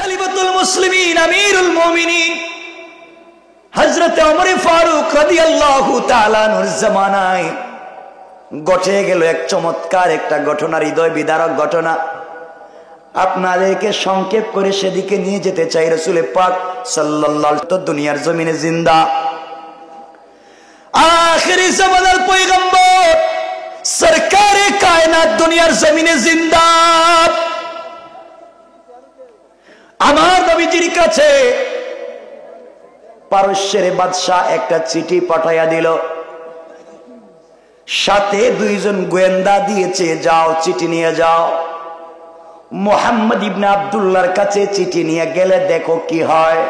খলিফাতুল মুসলিমিন আমিরুল মুমিনিন হযরত ওমর ফারুক রাদিয়াল্লাহু তাআলা আনহুর জামানায় ঘটে গেল এক চমৎকার একটা ঘটনা, হৃদয় বিদারক ঘটনা। আপনাদেরকে সংক্ষেপ করে সেদিকে নিয়ে যেতে চাই। রাসূল পাক সাল্লাল্লাহু আলাইহি ওয়াসাল্লাম দুনিয়ার জমিনে জিন্দা, আখিরি জামানার পয়গম্বর সরকারে কায়নাত দুনিয়ার জমিনে জিন্দা। আমার নবীজির কাছে পারস্যের বাদশা একটা চিঠি পাঠাইয়া দিল, সাথে দুইজন গোয়েন্দা দিয়েছে, যাও চিঠি নিয়ে যাও। মুহাম্মদ ইবনে আব্দুল্লাহর কাছে চিঠি নিয়ে গেলে দেখো কি হয়।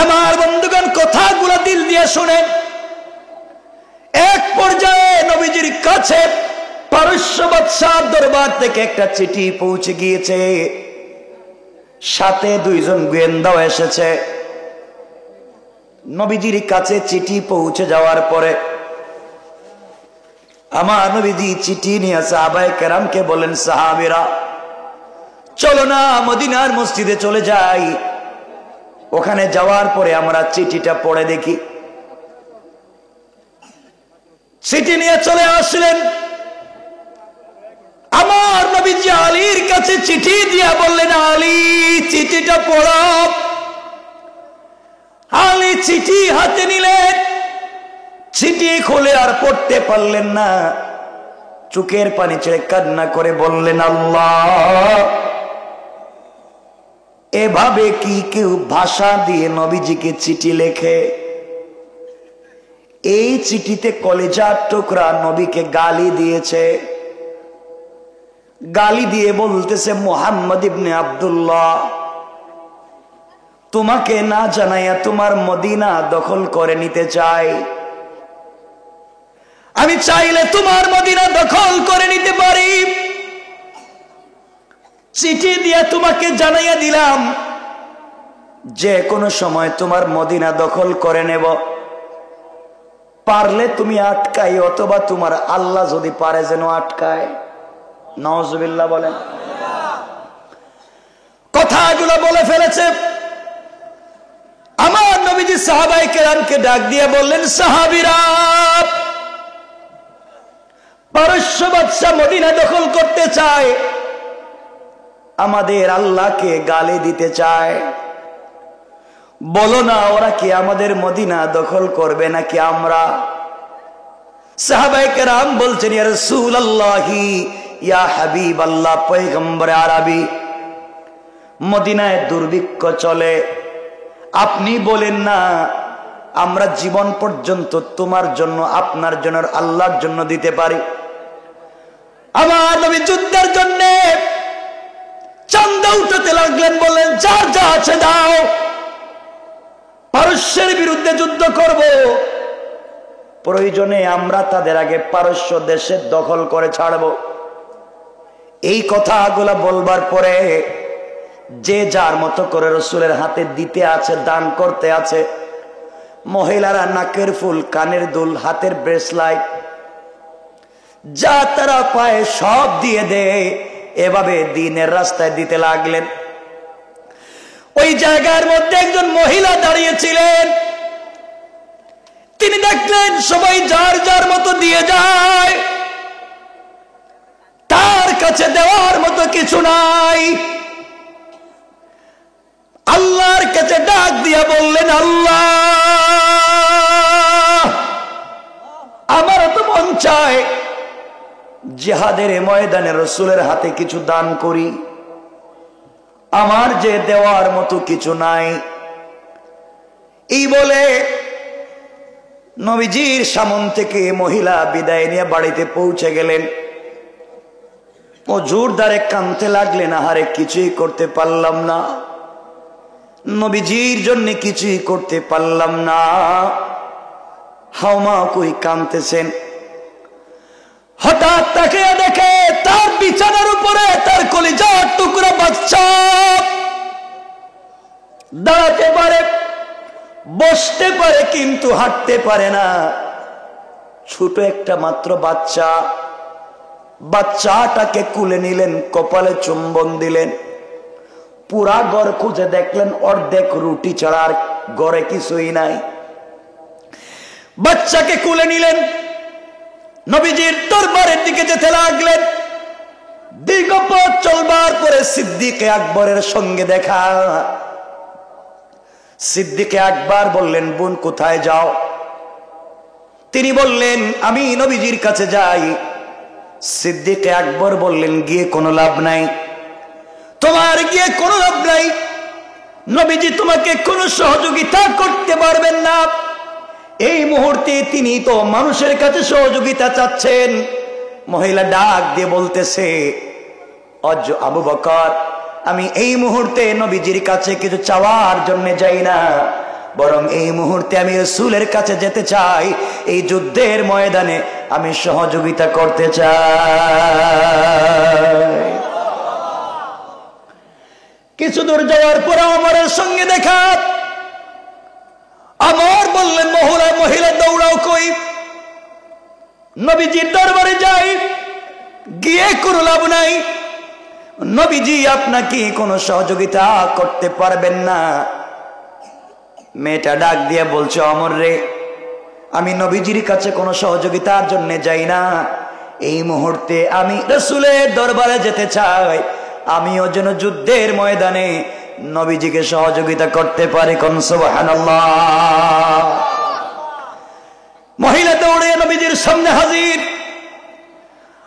আমার বন্ধুগণ, কথাগুলো দিল দিয়ে শুনেন। এক পর্যায়ে নবীজির কাছে পারস্য বাদশার দরবার থেকে একটা চিঠি পৌঁছে গিয়েছে, সাথে দুইজন গোয়েন্দাও এসেছে। নবীজির কাছে চিঠি পৌঁছে যাওয়ার পরে আমার নবীজি চিঠি নিয়ে সাহাবায়ে কেরামকে বলেন, সাহাবীরা চলো না মদিনার মসজিদে চলে যাই, ওখানে যাওয়ার পরে আমরা চিঠিটা পড়ে দেখি। চিঠি নিয়ে চলে আসলেন। আমার নবীজি আলীর কাছে চিঠি দিয়া বললেন, আলী চিঠিটা পড়ো। আলী চিঠি হাতে নিলেন, চিঠি খুলে আর পড়তে পারলেন না, চোখের পানি ছেড়ে কান্না করে বললেন, আল্লাহ, এভাবে কি কেউ ভাষা দিয়ে নবীজিকে চিঠি লেখে? এই চিঠিতে কলেজার টুকরা নবীকে গালি দিয়েছে। গালি দিয়ে বলতেছে, মুহাম্মদ ইবনে আব্দুল্লাহ, তোমাকে না জানাইয়া তোমার মদিনা দখল করে নিতে চাই। আমি চাইলে তোমার মদিনা দখল করে নিতে পারি। চিঠি দিয়ে তোমাকে জানাইয়া দিলাম, যে কোনো সময় তোমার মদিনা দখল করে নেব। পারলে তুমি আটকাই, অথবা তোমার আল্লাহ যদি পারে যেন আটকায়। নাউজুবিল্লাহ বলেন। কথাগুলো বলে ফেলেছে। আমার নবীজি সাহাবায়ে কেরামকে ডাক দিয়ে বললেন, সাহাবীরা, পারস্য বাদশা মদিনা দখল করতে চায়, আমাদের আল্লাহকে গালি দিতে চায়। বলো না, ওরা কি আমাদের মদিনা দখল করবে নাকি আমরা? সাহাবায়ে কেরাম বলছেন, ইয়া রাসূলুল্লাহি, ইয়া হাবিবাল্লাহ, পয়গম্বর আরবি, মদিনায় দুর্ভিক্ষ চলে, আপনি বলেন না আমরা জীবন পর্যন্ত তোমার জন্য, আপনার জন্য, আল্লাহর জন্য দিতে পারি। আমার নবী যুদ্ধের জন্য চাঁদা উঠাতে লাগলেন, বললেন, যার যা আছে দাও, পারস্যের বিরুদ্ধে যুদ্ধ করব। প্রয়োজনে আমরা তাদের আগে পারস্য দেশে দখল করে ছাড়ব। এই কথাগুলা বলবার পরে যে যার মতো করে রাসূলের হাতে দিতে আছে, দান করতে আছে। মহিলারা নাকের ফুল, কানের দুল, হাতের ব্রেসলাইট, যা তারা পায় সব দিয়ে দেয়। এভাবে দিনের রাস্তায় দিতে লাগলেন। ওই জায়গার মধ্যে একজন মহিলা দাঁড়িয়েছিলেন। তিনি দেখলেন সবাই যার যার মতো দিয়ে যায়, তার কাছে দেওয়ার মতো কিছু নাই। আল্লাহর কাছে ডাক দিয়া বললেন, আল্লাহ, আমারও তো মন চায় জিহাদের ময়দানে রাসূলের হাতে কিছু দান করি, আমার যে দেওয়ার মতো কিছু নাই। এই বলে নবীজির সামন থেকে মহিলা বিদায় নিয়ে বাড়িতে পৌঁছে গেলেন। ও জোরদারে কাঁদতে লাগলেন, আহারে কিছুই করতে পারলাম না, নবীজির জন্য কিছুই করতে পারলাম না। হাওমা কই কাঁদতেছেন। হঠাৎ তাকে দেখে তার বিছানার উপরে তার কলিজার টুকরা বাচ্চা দাঁড়াতে পারে, বসতে পারে, কিন্তু হাঁটতে পারে না। ছোট একটা মাত্র বাচ্চা। বাচ্চাটাকে কুলে নিলেন, কপালে চুম্বন দিলেন, পুরা ঘর খুঁজে দেখলেন অর্ধেক রুটি ছাড়া আর ঘরে কিছুই নাই। বাচ্চাকে কুলে নিলেন, নবীজির দরবারের দিকে যেতে লাগলেন। দীর্ঘ পথ চলবার পরে সিদ্দিকে আকবরের সঙ্গে দেখা। সিদ্দিকে আকবর বললেন, বোন কোথায় যাও? তিনি বললেন, আমি নবীজির কাছে যাই। সিদ্দিকে আকবর বললেন, গিয়ে কোনো লাভ নাই, তোমার গিয়ে কোনো লাভ নাই, নবীজি তোমাকে কোনো সহযোগিতা করতে পারবেন না। এই মুহূর্তে তিনি তো মানুষের কাছে সহযোগিতা চাচ্ছেন। মহিলা ডাক দিয়ে বলতেছে, আবু বকর, আমি এই মুহূর্তে নবীজির কাছে কিছু চাওয়ার জন্য যাই না, বরং এই মুহূর্তে আমি রাসূলের কাছে যেতে চাই। এই যুদ্ধের ময়দানে আমি সহযোগিতা করতে চাই। কিছু দূর যাওয়ার পরে ওমরের সঙ্গে দেখা। ওমর বললেন, মহিলা দৌড়াও কই? নবীজির দরবারে যাই, গিয়ে কোনো লাভ নাই, নবীজি আপনাকে কোনো সহযোগিতা করতে পারবেন না। মেয়েটা ডাক দিয়ে বলছে, ওমর রে, আমি নবীজির কাছে কোনো সহযোগিতার জন্য যাই না, এই মুহূর্তে আমি রাসূলের দরবারে যেতে চাই, আমিও যেন যুদ্ধের ময়দানে নবীজিকে সহযোগিতা করতে পারি। কোন সুবহানাল্লাহ। মহিলা দৌড়ে নবীজির সামনে হাজির।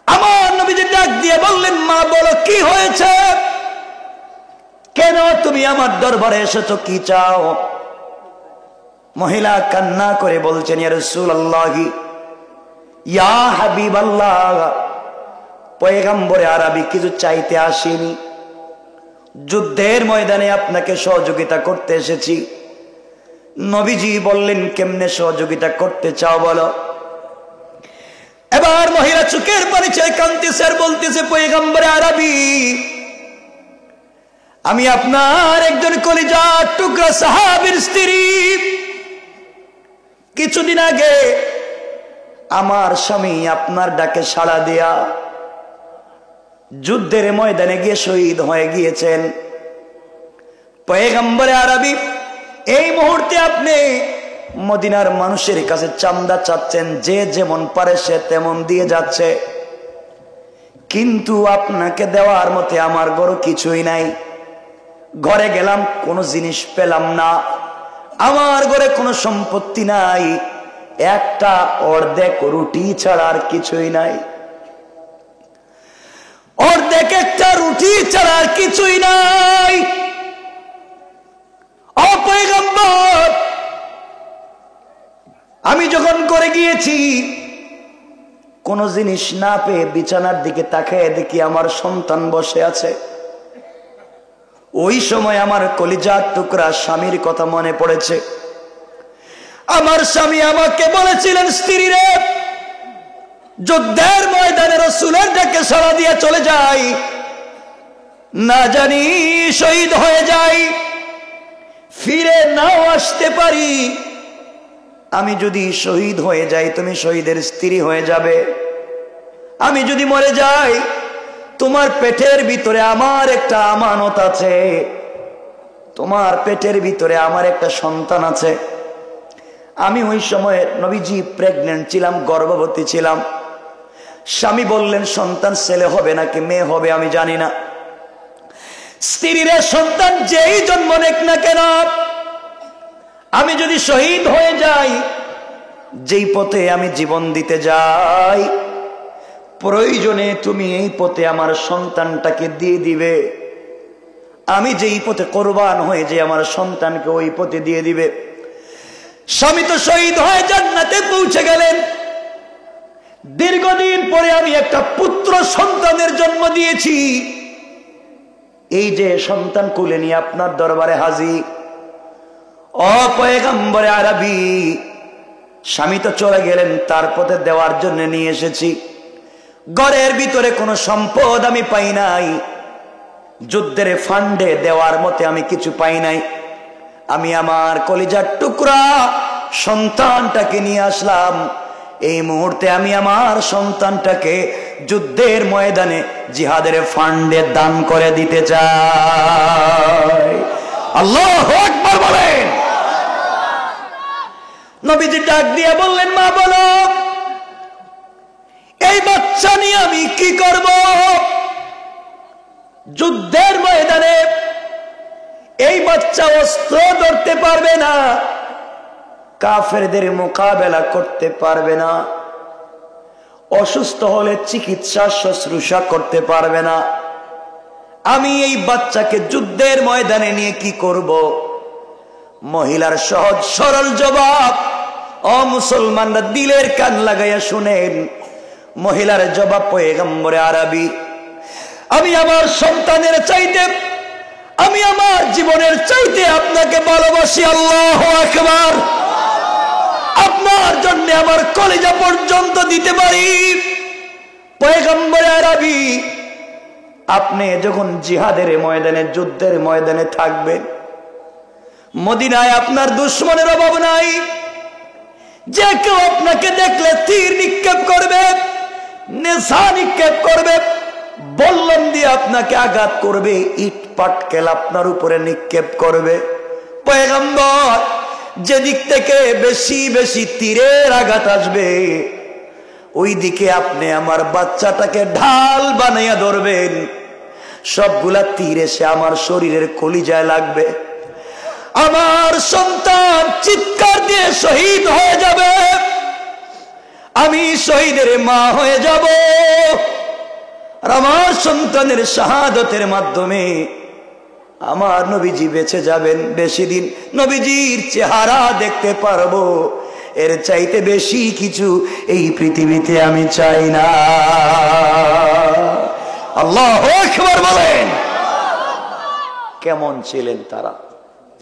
আমার নবীজি ডাক দিয়ে বললেন, মা বলো কি হয়েছে, কেন তুমি আমার দরবারে এসেছো, কি চাও? মহিলা কান্না করে বলছেন, ইয়া রাসূলুল্লাহ, ইয়া হাবিবাল্লাহ, পয়গম্বরে আরবি কিছু চাইতে আসিনি, যুদ্ধের ময়দানে আপনাকে সহযোগিতা করতে এসেছি। নবীজি বললেন, কেমনে সহযোগিতা করতে চাও বলো? এবার মহিলা চোখের পানি ছেড়ে কাঁদতেছে আর বলতেছে, পয়গম্বরে আরবি, আমি আপনার একজন কলিজার টুকরা সাহাবীর স্ত্রী। কিছুদিন আগে আমার স্বামী আপনার ডাকে সাড়া দেয়া যুদ্ধের ময়দানে গিয়ে শহীদ হয়ে গিয়েছেন। পয়গম্বরে আরবি, এই মুহূর্তে আপনি মদিনার মানুষের কাছে চাঁদা চাচ্ছেন, যে যেমন পারে সে তেমন দিয়ে যাচ্ছে, কিন্তু আপনাকে দেওয়ার মতে আমার ঘরে কিছুই নাই। ঘরে গেলাম, কোনো জিনিস পেলাম না, আমার ঘরে কোনো সম্পত্তি নাই, একটা অর্ধেক রুটি ছাড়া আর কিছুই নাই, অর্ধেক একটা রুটি ছাড়া আর কিছুই নাই। ও পয়গম্বর, আমি যখন করে গিয়েছি, কোন জিনিস না পেয়ে বিছানার দিকে তাকিয়ে দেখি আমার সন্তান বসে আছে। ওই সময় আমার কলিজার টুকরা স্বামীর কথা মনে পড়েছে। আমার স্বামী আমাকে বলেছিলেন, স্ত্রী রে, যুদ্ধের ময়দানে রাসূলের ডাকে সাড়া দিয়ে চলে যাই, না জানি শহীদ হয়ে যাই, ফিরে নাও আসতে পারি। আমি যদি শহীদ হয়ে যাই, তুমি শহীদের স্ত্রী হয়ে যাবে। আমি যদি মরে যাই, তোমার পেটের ভিতরে আমার একটা আমানত আছে, তোমার পেটের ভিতরে আমার একটা সন্তান আছে। আমি ওই সময় নবীজি প্রেগনেন্ট ছিলাম, গর্ভবতী ছিলাম। স্বামী বললেন, সন্তান ছেলে হবে নাকি মেয়ে হবে আমি জানি না, স্ত্রীর সন্তান যেই জন্ম নেক না কেন, আমি যদি শহীদ হয়ে যাই, যেই পথে আমি জীবন দিতে যাই, প্রয়োজনে তুমি এই পথে আমার সন্তানটাকে দিয়ে দিবে। আমি যেই পথে কোরবান হয়ে যে আমার সন্তানকে ওই পথে দিয়ে দিবে। স্বামী তো শহীদ হয়ে জান্নাতে পৌঁছে গেলেন। দীর্ঘদিন পরে আমি একটা পুত্র সন্তানের জন্ম দিয়েছি। এই যে সন্তান কোলে নিয়ে আপনার দরবারে হাজির। ও পয়গম্বরে আরবি, স্বামী তো চলে গেলেন, তার পথে দেওয়ার জন্য নিয়ে এসেছি। ঘরের ভিতরে কোনো সম্পদ আমি পাই নাই, যুদ্ধের ফান্ডে দেওয়ার মতে আমি কিছু পাই নাই। আমি আমার কলিজার টুকরা সন্তানটাকে নিয়ে আসলাম। এই মুহূর্তে আমি আমার সন্তানটাকে যুদ্ধের ময়দানে জিহাদের ফান্ডে দান করে দিতে চাই। নবীজি ডাক দিয়ে বললেন, মা বলো এই বাচ্চা নিয়ে আমি কি করব? যুদ্ধের ময়দানে এই বাচ্চা অস্ত্র ধরতে পারবে না, কাফেরদের মোকাবেলা করতে পারবে না, অসুস্থ হলে চিকিৎসা শুশ্রূষা করতে পারবে না। আমি এই বাচ্চাকে যুদ্ধের ময়দানে নিয়ে কি করব? মহিলার সহজ সরল জবাব, ও মুসলমানরা দিলের কান লাগাইয়া শুনেন, মহিলার জবাব পয়গম্বরে আরবি, আমি আমার সন্তানের চাইতে, আমি আমার জীবনের চাইতে আপনাকে ভালোবাসি। আল্লাহু আকবার। আপনার জন্য আমার কলিজা পর্যন্ত দিতে পারি। পয়গম্বরে আরবি, আপনি যখন জিহাদের ময়দানে, যুদ্ধের ময়দানে থাকবেন, মদিনায় আপনার দুশমনের অভাব নাই। যে কেউ আপনাকে দেখলে তীর নিক্ষেপ করবে, নেশা নিক্ষেপ করবে, বল্লম দিয়ে আপনাকে আঘাত করবে, ইট পাটকেল আপনার উপরে নিক্ষেপ করবে। পয়গম্বর, যেদিক থেকে বেশি বেশি তীরের আঘাত আসবে, ওই দিকে আপনি আমার বাচ্চাটাকে ঢাল বানাইয়া ধরবেন। সবগুলা তীর এসে আমার শরীরের কলিজায় লাগবে, আমার সন্তান চিৎকার দিয়ে শহীদ হয়ে যাবে, আমি শহীদের মা হয়ে যাব, আর আমার সন্তানের শাহাদতের মাধ্যমে আমার নবীজি বেঁচে যাবেন বেশি দিন, নবীজির চেহারা দেখতে পারবো। এর চাইতে বেশি কিছু এই পৃথিবীতে আমি চাই না। আল্লাহু আকবার বলেন। কেমন ছিলেন তারা,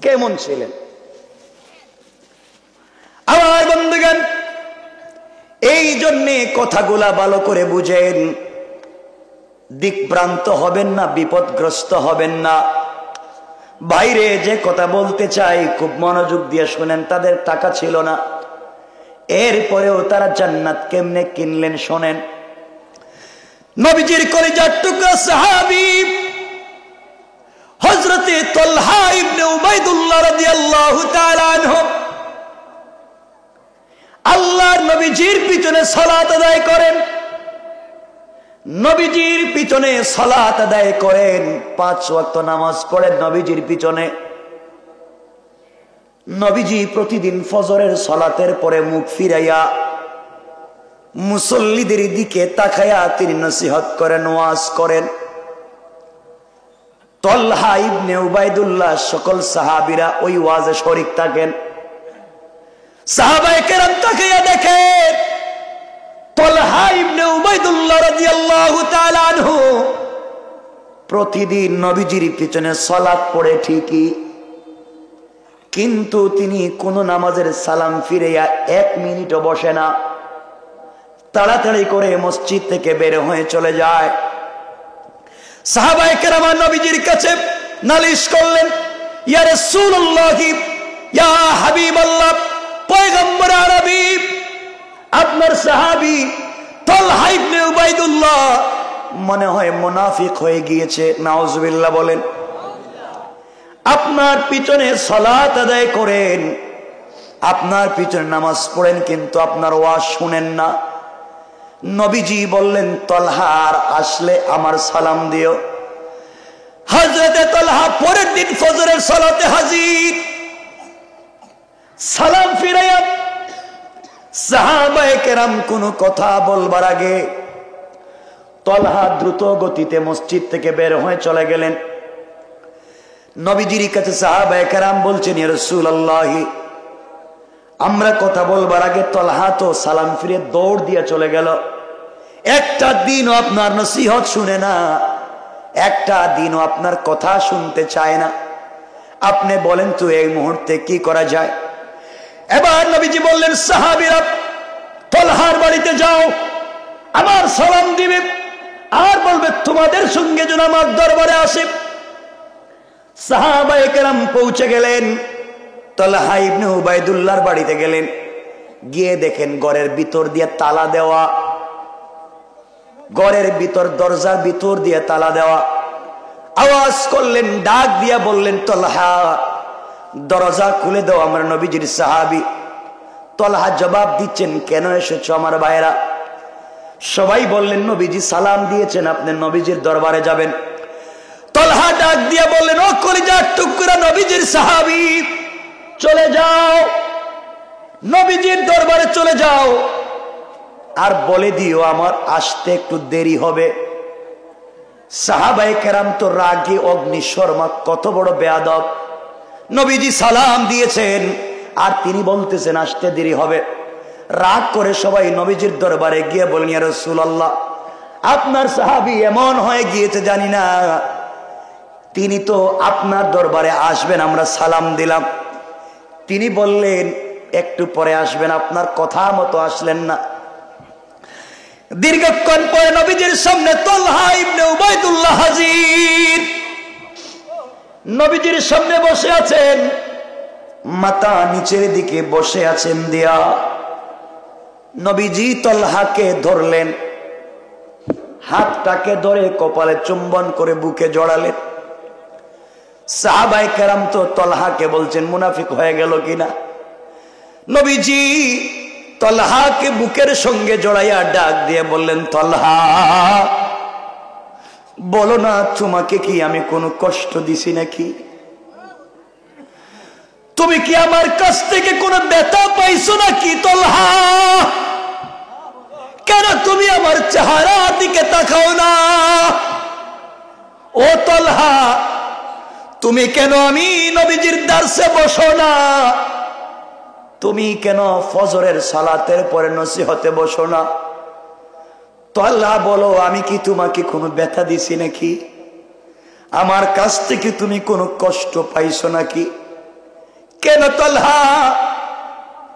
কেমন ছিলেন? আমার বন্ধুগণ, এই জন্যে কথাগুলা ভালো করে বুঝেন, দিকভ্রান্ত হবেন না, বিপদগ্রস্ত হবেন না। বাইরে যে কথা বলতে চাই খুব মনোযোগ দিয়ে শুনেন। তাদের টাকা ছিল না, এরপরেও তারা জান্নাত কেমনে কিনলেন শোনেন। নবীজির কলিজার টুকরা সাহাবী হযরতে তালহা ইবনে উবাইদুল্লাহ রাদিয়াল্লাহু তাআলা আনহু আল্লাহর নবীজির পিছনে সালাত আদায় করেন, নবীজির পিছনে সালাত আদায় করেন, 5 ওয়াক্ত নামাজ পড়েন নবীজির পিছনে। নবীজি প্রতিদিন ফজরের সালাতের পরে মুখ ফিরাইয়া মুসল্লিদের দিকে তাকায়া তিনি নসিহত করেন, ওয়াজ করেন। তালহা ইবনে উবাইদুল্লাহ সকল সাহাবীরা ওই ওয়াজে শরীক থাকেন। সাহাবায়ে কেরাম তাকায়া দেখেন তালহা ইবনে উবাইদুল্লাহ রাদিয়াল্লাহু তাআলা আনহু প্রতিদিন নবীজির পিছনে সালাত পড়ে ঠিকই, কিন্তু তিনি কোন নামাজের সালাম ফিরাইয়া 1 মিনিটও বসে না, তাড়াতাড়ি করে মসজিদ থেকে বের হয়ে চলে যায়। সাহাবায়ে কেরাম নবীজির কাছে নালিশ করলেন, ইয়া রাসূলুল্লাহ, ইয়া হাবিবাল্লাহ, পয়গম্বর আরবি, আপনার সাহাবী তালহা ইবনে উবাইদুল্লাহ মনে হয় মুনাফিক হয়ে গিয়েছে, নাউজুবিল্লাহ বলেন। আপনার পিছনে সালাত আদায় করেন, আপনার পিছনে নামাজ পড়েন, কিন্তু আপনার ওয়াজ শুনেন না। নবীজি বললেন, তালহা আর আসলে আমার সালাম দিও। হযরতে তালহা পরের দিন ফজরের সালাতে হাজির। সালাম ফিরাইয়া সাহাবায়ে কেরাম কোনো কথা বলবার আগে তালহা দ্রুত গতিতে মসজিদ থেকে বের হয়ে চলে গেলেন। নবীজির কাছে সাহাবায়ে কেরাম বলছেন, ইয়া রাসূলুল্লাহ, আমরা কথা বলবার আগে তালহা তো সালাম ফিরে দৌড় দিয়ে চলে গেল, একটা দিনও আপনার নসিহত শুনে না, একটা দিনও আপনার কথা শুনতে চায় না। আপনি বলেন তো এই মুহূর্তে কি করা যায়? এবার নবীজি বললেন, সাহাবীরা তালহার বাড়িতে যাও, আমার সালাম দিবে, আর বলবে তোমাদের সঙ্গে যেন আমার দরবারে আসে। সাহাবায়ে কেরাম পৌঁছে গেলেন, তালহা ইবনে উবাইদুল্লাহর বাড়িতে গেলেন, গিয়ে দেখেন ঘরের ভিতর দিয়ে তালা দেওয়া, ঘরের ভিতর দরজার ভিতর দিয়ে তালা দেওয়া। আওয়াজ করলেন, ডাক দিয়া বললেন, তালহা দরজা খুলে দাও, আমরা নবীজির সাহাবী। তলহা জবাব দিচ্ছেন, কেন এসেছো আমার ভাইরা? সবাই বললেন, নবীজি সালাম দিয়েছেন, আপনি নবীজির দরবারে যাবেন। তলহা ডাক দিয়ে বললেন, ও কলিজার টুকরা নবীজির সাহাবী, চলে যাও, নবীজির দরবারে চলে যাও, আর বলে দিও আমার আসতে একটু দেরি হবে। সাহাবায়ে কেরাম তো রাগে অগ্নিশর্মা, কত বড় বেয়াদব! নবীজি সালাম দিয়েছেন আর তিনি বলতেছেন আসতে দেরি হবে। রাগ করে সবাই নবীজির দরবারে গিয়ে বলেন, ইয়া রাসূলুল্লাহ, আপনার সাহাবী এমন হয়ে গিয়েছে জানি না, তিনি তো আপনার দরবারে আসবেন, আমরা সালাম দিলাম, তিনি বললেন একটু পরে আসবেন, আপনার কথা মতো আসলেন না। দীর্ঘক্ষণ পরে নবীজির সামনে তলহা ইবনে উবাইদুল্লাহ হাজির। নবীজির সামনে বসে আছেন, মাথা নিচের দিকে বসে আছেন দিয়া। নবীজি তলহাকে ধরলেন, হাতটাকে ধরে কপালে চুম্বন করে বুকে জড়ালেন। সাহাবায়ে কেরাম তো তলহাকে বলছেন মুনাফিক হয়ে গেল কিনা। নবীজি তলহাকে বুকের সঙ্গে জড়াইয়া ডাক দিয়ে বললেন, তলহা, বলো না তোমাকে কি আমি কোনো কষ্ট দিছি নাকি? তুমি কি আমার কাছ থেকে কোনো ব্যথা পাইছো নাকি? তলহা, কেন তুমি আমার চেহারার দিকে তাকাও না? ও তলহা, তুমি কেন আমি নবীজির দারসে বসো না? তুমি কেন ফজরের সালাতের পরে নসিহতে বসো না? তলহা বলো, আমি কি তোমাকে কোনো ব্যথা দিছি নাকি? আমার কাছ থেকে তুমি কোনো কষ্ট পাইছো নাকি? কেন তলহা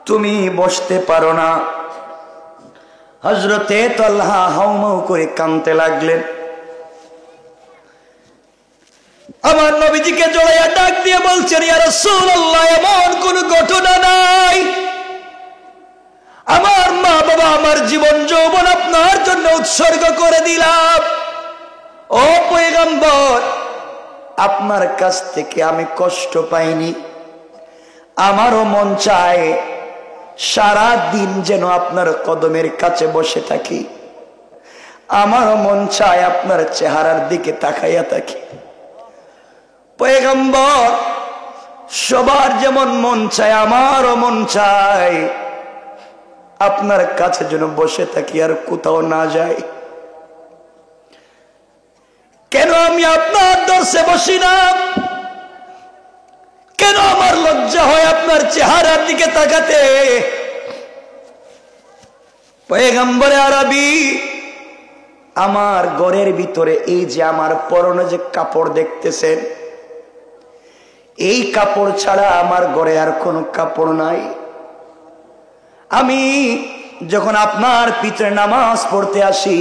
তুমি বসতে পারো না? হযরতে তলহা হাউমাউ করে কাঁদতে লাগলেন। আমার নবীজিকে জড়াইয়া ডাক দিয়ে বলছেন, ইয়া রাসূলুল্লাহ, এমন কোন ঘটনা নাই, আমার মা বাবা, আমার জীবন যৌবন আপনার জন্য উৎসর্গ করে দিলাম। ও পয়গম্বর, আপনার কাছ থেকে আমি কষ্ট পাইনি। আমারও মন চায় সারা দিন যেন আপনার কদমের কাছে বসে থাকি, আমারও মন চায় আপনার চেহারার দিকে তাকাইয়া থাকি। পয়গম্বর, সবার যেমন মন চায় আমারও মন চায় আপনার কাছে যেন বসে থাকি, আর কোথাও না যাই। কেন আমি আপনার দর্শে বসি না? কেন আমার লজ্জা হয় আপনার চেহারার দিকে তাকাতে? পয়গম্বরে আরবি, আমার ঘরের ভিতরে এই যে আমার পরনে যে কাপড় দেখতেছেন, এই কাপড় ছাড়া আমার ঘরে আর কোনো কাপড় নাই। আমি যখন আপনার পিছনে নামাজ পড়তে আসি,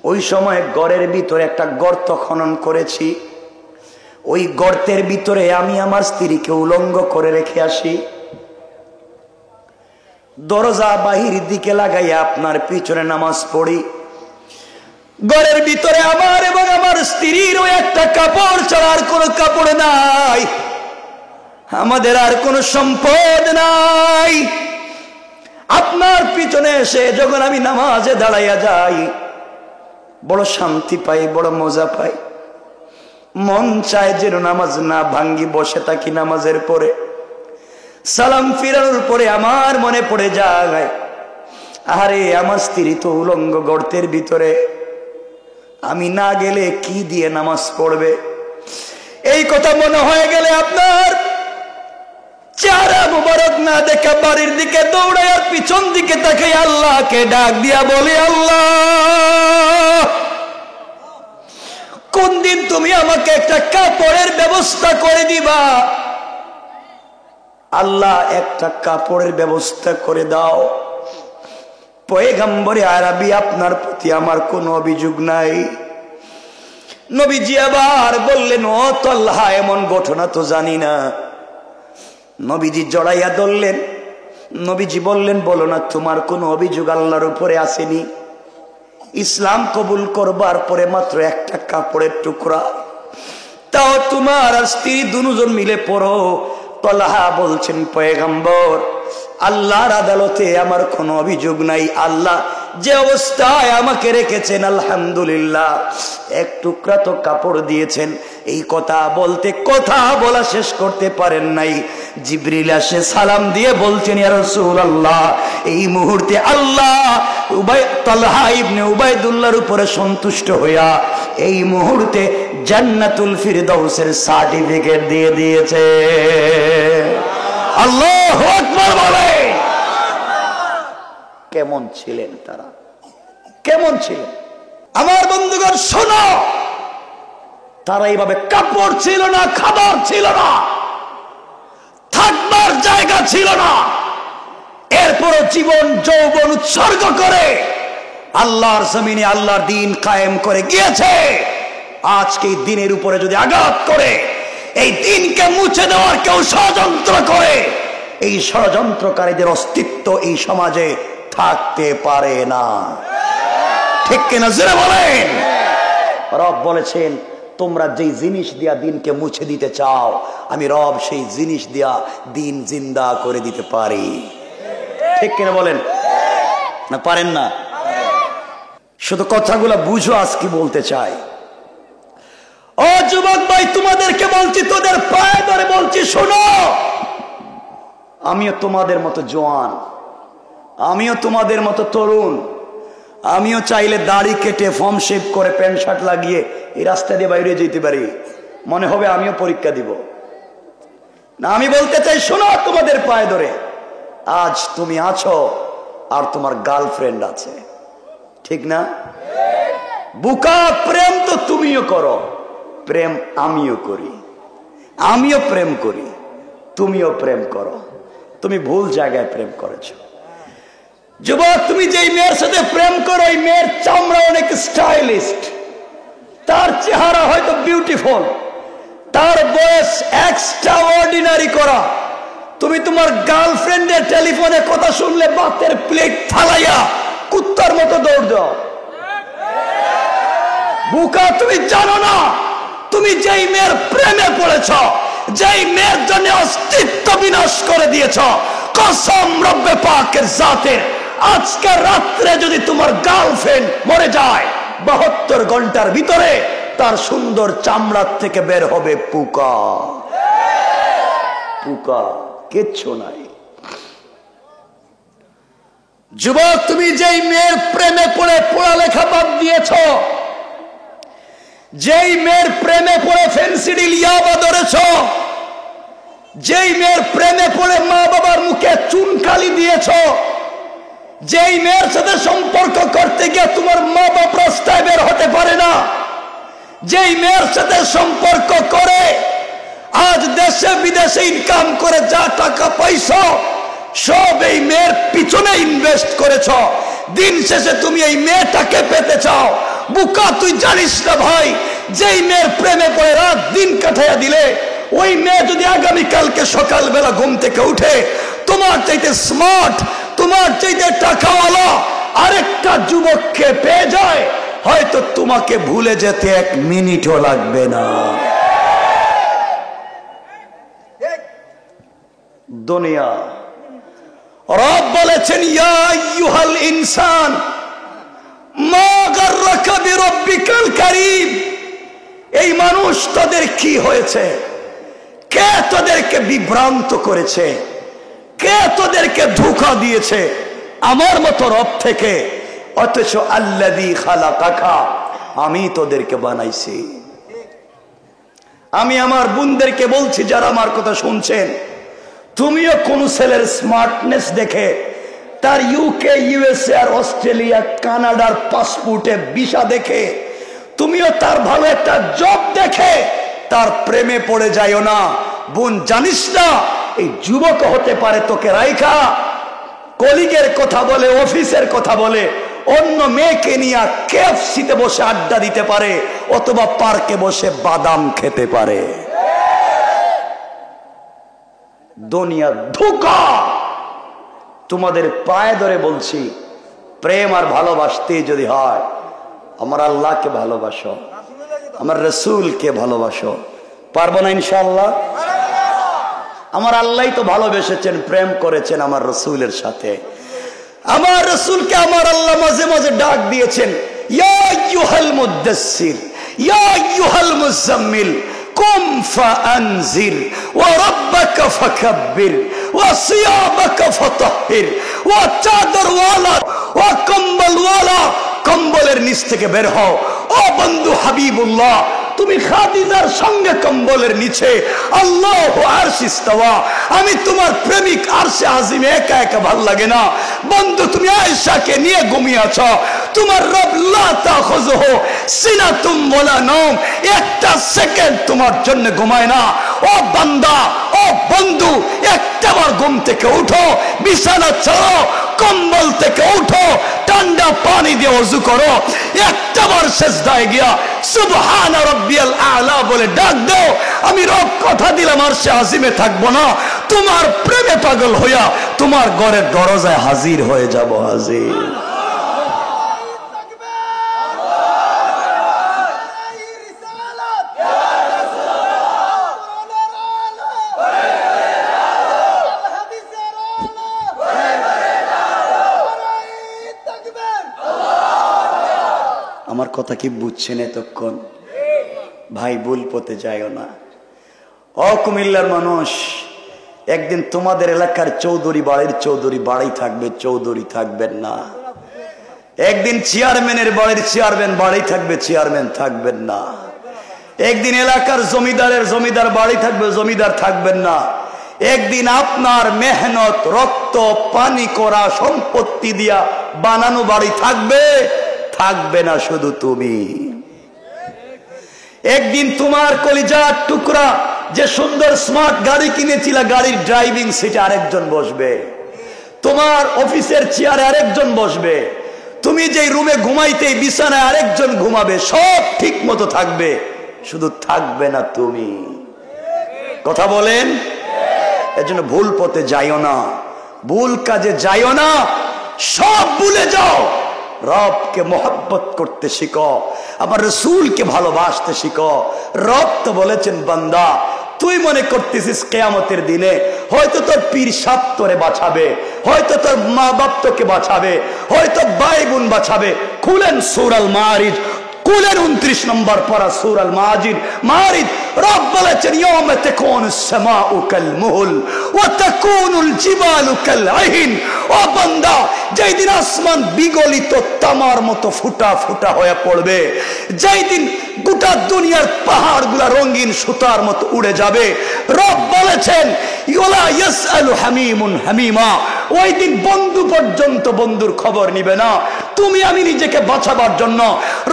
ওই সময় ঘরের ভিতরে একটা গর্ত খনন করেছি, ওই গর্তের ভিতরে আমি আমার স্ত্রীকে উলঙ্গ করে রেখে আসি। দরজা বাহির দিকে লাগাইয়া আপনার পিছনে নামাজ পড়ি। ঘরের ভিতরে আমার এবং আমার স্ত্রীর ওই একটা কাপড় ছাড়া আর কোনো কাপড় নাই, আমাদের আর কোনো সম্পদ নাই। আপনার পিছনে এসে যখন আমি নামাজে দাঁড়াইয়া যাই, বড় শান্তি পাই, বড় মজা পাই। মন চায় যেন নামাজ না ভাঙ্গি, বসে থাকি নামাজের পরে। সালাম ফিরানোর পরে আমার মনে পড়ে যায়, আরে আমার স্ত্রী তো উলঙ্গ গর্তের ভিতরে, আমি না গেলে কি দিয়ে নামাজ পড়বে? এই কথা মনে হয়ে গেলে আপনার চেহারা মুবারক না দেখা বাড়ির দিকে দৌড়ায় আর পিছন দিকে তাকে আল্লাহকে ডাক দিয়া বলে, আল্লাহ, কোন দিন তুমি আমাকে একটা কাপড়ের ব্যবস্থা করে দিবা? আল্লাহ, একটা কাপড়ের ব্যবস্থা করে দাও। পয়গম্বরে আরবি, আপনার প্রতি আমার কোনো অভিযোগ নাই। নবীজি আবার বললেন, ও তলহা, এমন ঘটনা তো জানি না। নবীজি জড়াইয়া ধরলেন। নবীজি বললেন, বলো না তোমার কোনো অভিযোগ আল্লাহর উপরে আসেনি? ইসলাম কবুল করবার পরে মাত্র একটা কাপড়ের টুকরা, তাও তোমার আর স্ত্রী দুজন মিলে পড়ো। তলহা বলছেন, পয়গম্বর, আল্লাহর আদালতে আমার কোনো অভিযোগ নাই। আল্লাহ যে অবস্থায় আমাকে রেখেছেন আলহামদুলিল্লাহ, এক টুকরা তো কাপড় দিয়েছেন। এই কথা বলতে কথা বলা শেষ করতে পারেন নাই, জিবরিল এসে সালাম দিয়ে বলছেন, ইয়া রাসূলুল্লাহ, এই মুহূর্তে আল্লাহ তালহা ইবনে উবাইদুল্লাহর উপরে সন্তুষ্ট হইয়া এই মুহূর্তে জান্নাতুল ফিরদাউসের সার্টিফিকেট দিয়ে দিয়েছে। আল্লাহু আকবার বলে। কেমন ছিলেন তারা, কেমন ছিলেন? আমার বন্ধুগণ শোনো, তারা এইভাবে কাপড় ছিল না, খাবার ছিল না, থাকবার জায়গা ছিল না, এরপরও জীবন যৌবন উৎসর্গ করে আল্লাহর জমিনে আল্লাহর দ্বীন কায়েম করে গিয়েছে। আজকে এই দ্বীনের উপরে যদি আঘাত করে, এই দ্বীনকে মুছে দেওয়ার কেউ ষড়যন্ত্র করে, এই ষড়যন্ত্রকারীদের অস্তিত্ব এই সমাজে থাকতে পারে না। ঠিক কিনা জোরে বলেন? রব বলেছেন, তোমরা যেই জিনিস দিয়া দ্বীনকে মুছে দিতে চাও, আমি রব সেই জিনিস দিয়া দ্বীন জিন্দা করে দিতে পারি। ঠিক কিনা বলেন? না পারেন না? শুধু কথাগুলো বুঝো, আজ কি বলতে চাই। ও যুবক ভাই, তোমাদেরকে বলছি, তোদের পায়ে ধরে বলছি, শোনো, আমিও তোমাদের মতো জওয়ান, আমিও তোমাদের মতো তরুণ, আমিও চাইলে দাড়ি কেটে ফর্ম শেভ করে প্যান্ট শার্ট লাগিয়ে এই রাস্তা দিয়ে বাইরে যেতে পারি, মনে হবে আমিও পরীক্ষা দিব না। আমি বলতে চাই, শোনো, তোমাদের পায়ে ধরে, আজ তুমি আছো আর তোমার গার্লফ্রেন্ড আছে, ঠিক না? বুকা প্রেম তো তুমিও করো, প্রেম আমিও করি, আমিও প্রেম করি, তুমিও প্রেম করো। তুমি ভুল জায়গায় প্রেম করেছো। যুবক, তুমি যেই মেয়ের সাথে প্রেম করো, ওই মেয়ের চামড়া অনেক স্টাইলিস্ট, তার চেহারা হয়তো বিউটিফুল, তার বয়স এক্সট্রা অর্ডিনারি করা। তুমি তোমার গার্লফ্রেন্ডের টেলিফোনে কথা শুনলে ভাতের প্লেট ফালাইয়া কুত্তার মতো দৌড় দাও। বুকা, তুমি জানো না তুমি যেই মেয়ের প্রেমে পড়েছ, যেই মেয়ের জন্য অস্তিত্ব বিনাশ করে দিয়েছ, কসম রব্বে পাকের জাতের, আজকে রাত্রে যদি তোমার গার্লফ্রেন্ড মরে যায়, 72 ঘন্টার ভিতরে তার সুন্দর চামড়ার থেকে বের হবে পোকা। পোকা, কিচ্ছু নাই। যুবক, তুমি যেই মেয়ের প্রেমে পড়ে পড়ালেখা বাদ দিয়েছ, যেই মেয়ের প্রেমে পড়ে ফেন্সিডিল ইয়াবা ধরেছ, যেই মেয়ের প্রেমে পড়ে মা বাবার মুখে চুনকালি দিয়েছ, যেই মেয়ের সাথে সম্পর্ক করতে গিয়ে তোমার মা বাপ রাস্তায় বের হতে পারে না, যেই মেয়ের সাথে সম্পর্ক করে আজ দেশে বিদেশে ইনকাম করে যা টাকা পয়সা সব এই মেয়ের পিছনে ইনভেস্ট করেছ, দিন শেষে তুমি এই মেয়েটাকে পেতে চাও। বুকা, তুই জানিস না ভাই, যেই মেয়ের প্রেমে পড়ে রাত দিন কাটাইয়া দিলে, ওই মেয়ে যদি আগামীকালকে সকালবেলা ঘুম থেকে উঠে তোমার চাইতে স্মার্ট, তোমার চাইতে টাকাওয়ালা আরেকটা যুবককে পেয়ে যায়, হয়তো তোমাকে ভুলে যেতে 1 মিনিটও লাগবে না। দুনিয়া, রব বলেছেন, ইয়া আইয়ুহাল ইনসান মা গাররাকা বিরাব্বিকাল কারীম। এই মানুষ, তাদের কি হয়েছে? কে তাদেরকে বিভ্রান্ত করেছে? কে তাদেরকে ধোঁকা দিয়েছে আমার মতো রব থেকে? অথচ আল্লাযী খালাকাকা, আমি তোদেরকে বানাইছি। আমি আমার বোনদেরকে বলছি, যারা আমার কথা শুনছেন, তুমিও কোন ছেলের স্মার্টনেস দেখে, তার ইউকে, ইউএসএ আর অস্ট্রেলিয়া, কানাডার পাসপোর্টে ভিসা দেখে, তুমিও তার ভালো একটা জব দেখে তার প্রেমে পড়ে যাইও না। বোন, জানিস না এই যুবক হতে পারে তোকে রাইখা কলিগের কথা বলে, অফিসের কথা বলে, অন্য মেয়েকে নিয়ে কেএফসিতে বসে আড্ডা দিতে পারে, অথবা পার্কে বসে বাদাম খেতে পারে। দুনিয়া ধোঁকা। তোমাদের পায়ে ধরে বলছি, প্রেম আর ভালোবাসতে যদি হয়, আমার আল্লাহকে ভালোবাসো, আমার রসুলকে ভালোবাসো। পারবো না ইনশাআল্লাহ? আমার আল্লাহ তো ভালোবেসেছেন, প্রেম করেছেন আমার রসুলের সাথে। আমার রসুলকে আমার আল্লাহ মাঝে মাঝে ডাক দিয়েছেন, ইয়া আইয়ুহাল মুদ্দাসসির, ইয়া আইয়ুহাল মুজাম্মিল, কুম ফাআনজির, ওয়া রাব্বাকা ফাকাব্বির, ওয়া সিয়াবাকা ফাতাহহির, ওয়া চাদরওয়ালা ওয়া কম্বলওয়ালা, কম্বলের নিচ থেকে বের হও। ও বন্ধু হাবিবুল্লাহ, তুমি খাদিজার সঙ্গে কম্বলের নিচে, আল্লাহু আরশ ইস্তাওয়া, আমি তোমার প্রেমিক আরশে আজিমে একা একা ভাল লাগে না। বন্ধু তুমি আয়েশাকে নিয়ে ঘুমিয়ে আছো, তোমার রব লা তাখুযুহু সিনাতুম ওয়ালা নাওম, একটা সেকেন্ড তোমার জন্য ঘুমায় না। ও বান্দা, ও বন্ধু, একটাবার ঘুম থেকে উঠো, বিছানা ছাড়ো, কম্বল থেকে উঠো, ঠান্ডা পানি দিয়ে ওযু করো, একটাবার সিজদায় গিয়া সুবহান রাব্বিয়াল আ'লা বলে ডাক দাও। আমি রব কথা দিলাম আরশে আজিমে থাকবো না, তোমার প্রেমে পাগল হইয়া তোমার ঘরের দরজায় হাজির হয়ে যাব। হাজির। আমার কথা কি বুঝছেন এতক্ষণ? ভাই ভুল পথে যাইও না। ও কুমিল্লার মানুষ, একদিন তোমাদের এলাকার চৌধুরী বাড়ির চৌধুরী বাড়ি থাকবে, চৌধুরী থাকবেন না। একদিন চেয়ারম্যানের বাড়ির চেয়ারম্যান বাড়ি থাকবে, চেয়ারম্যান থাকবেন না। একদিন এলাকার জমিদারের জমিদার বাড়ি থাকবে, জমিদার থাকবেন না। একদিন আপনার মেহনত, রক্ত পানি করা সম্পত্তি দিয়া বানানো বাড়ি থাকবে, থাকবে না শুধু তুমি। একদিন তোমার কলিজার টুকরা যে সুন্দর স্মার্ট গাড়ি কিনেছিল, গাড়ির ড্রাইভিং সিটে আরেকজন বসবে, তোমার অফিসের চেয়ারে আরেকজন বসবে, তুমি যে রুমে ঘুমাইতে বিছানায় আরেকজন ঘুমাবে, সব ঠিক মতো থাকবে, শুধু থাকবে না তুমি। কথা বলেন? এজন্য ভুল পথে যাইও না, ভুল কাজে যাইও না, সব ভুলে যাও। রবকে মোহাব্বত করতে শিখো, আমার রসুলকে ভালোবাসতে শিখো। রব তো বলেছেন, বান্দা তুই মনে করতেছিস কিয়ামতের দিনে হয়তো তোর পীর সাহেব তোরে বাঁচাবে, হয়তো তোর মা বাপ তোকে বাঁচাবে, হয়তো ভাই বোন বাঁচাবে। খুলেন সূরা আল মারিজ, খুলেন 29 নম্বর পারা সূরা আল মারিজ। রব বলেছেন, ইয়াওমা তাকুনুস সামাউ কাল মুহল ওয়া তাকুনুল জিবালু কাল আইন। ও বান্দা, যেই দিন আসমান বিগলিত তামার মতো ফুটা ফুটা হয়ে পড়বে, যেই দিন গোটা দুনিয়ার পাহাড়গুলা রঙিন সুতার মতো উড়ে যাবে, রব বলেছেন, ইউলা ইয়াসআলু হামিমুন হামিমা। ওই দিন বন্ধু পর্যন্ত বন্ধুর খবর নিবে না। তুমি আমি নিজেকে বাঁচাবার জন্য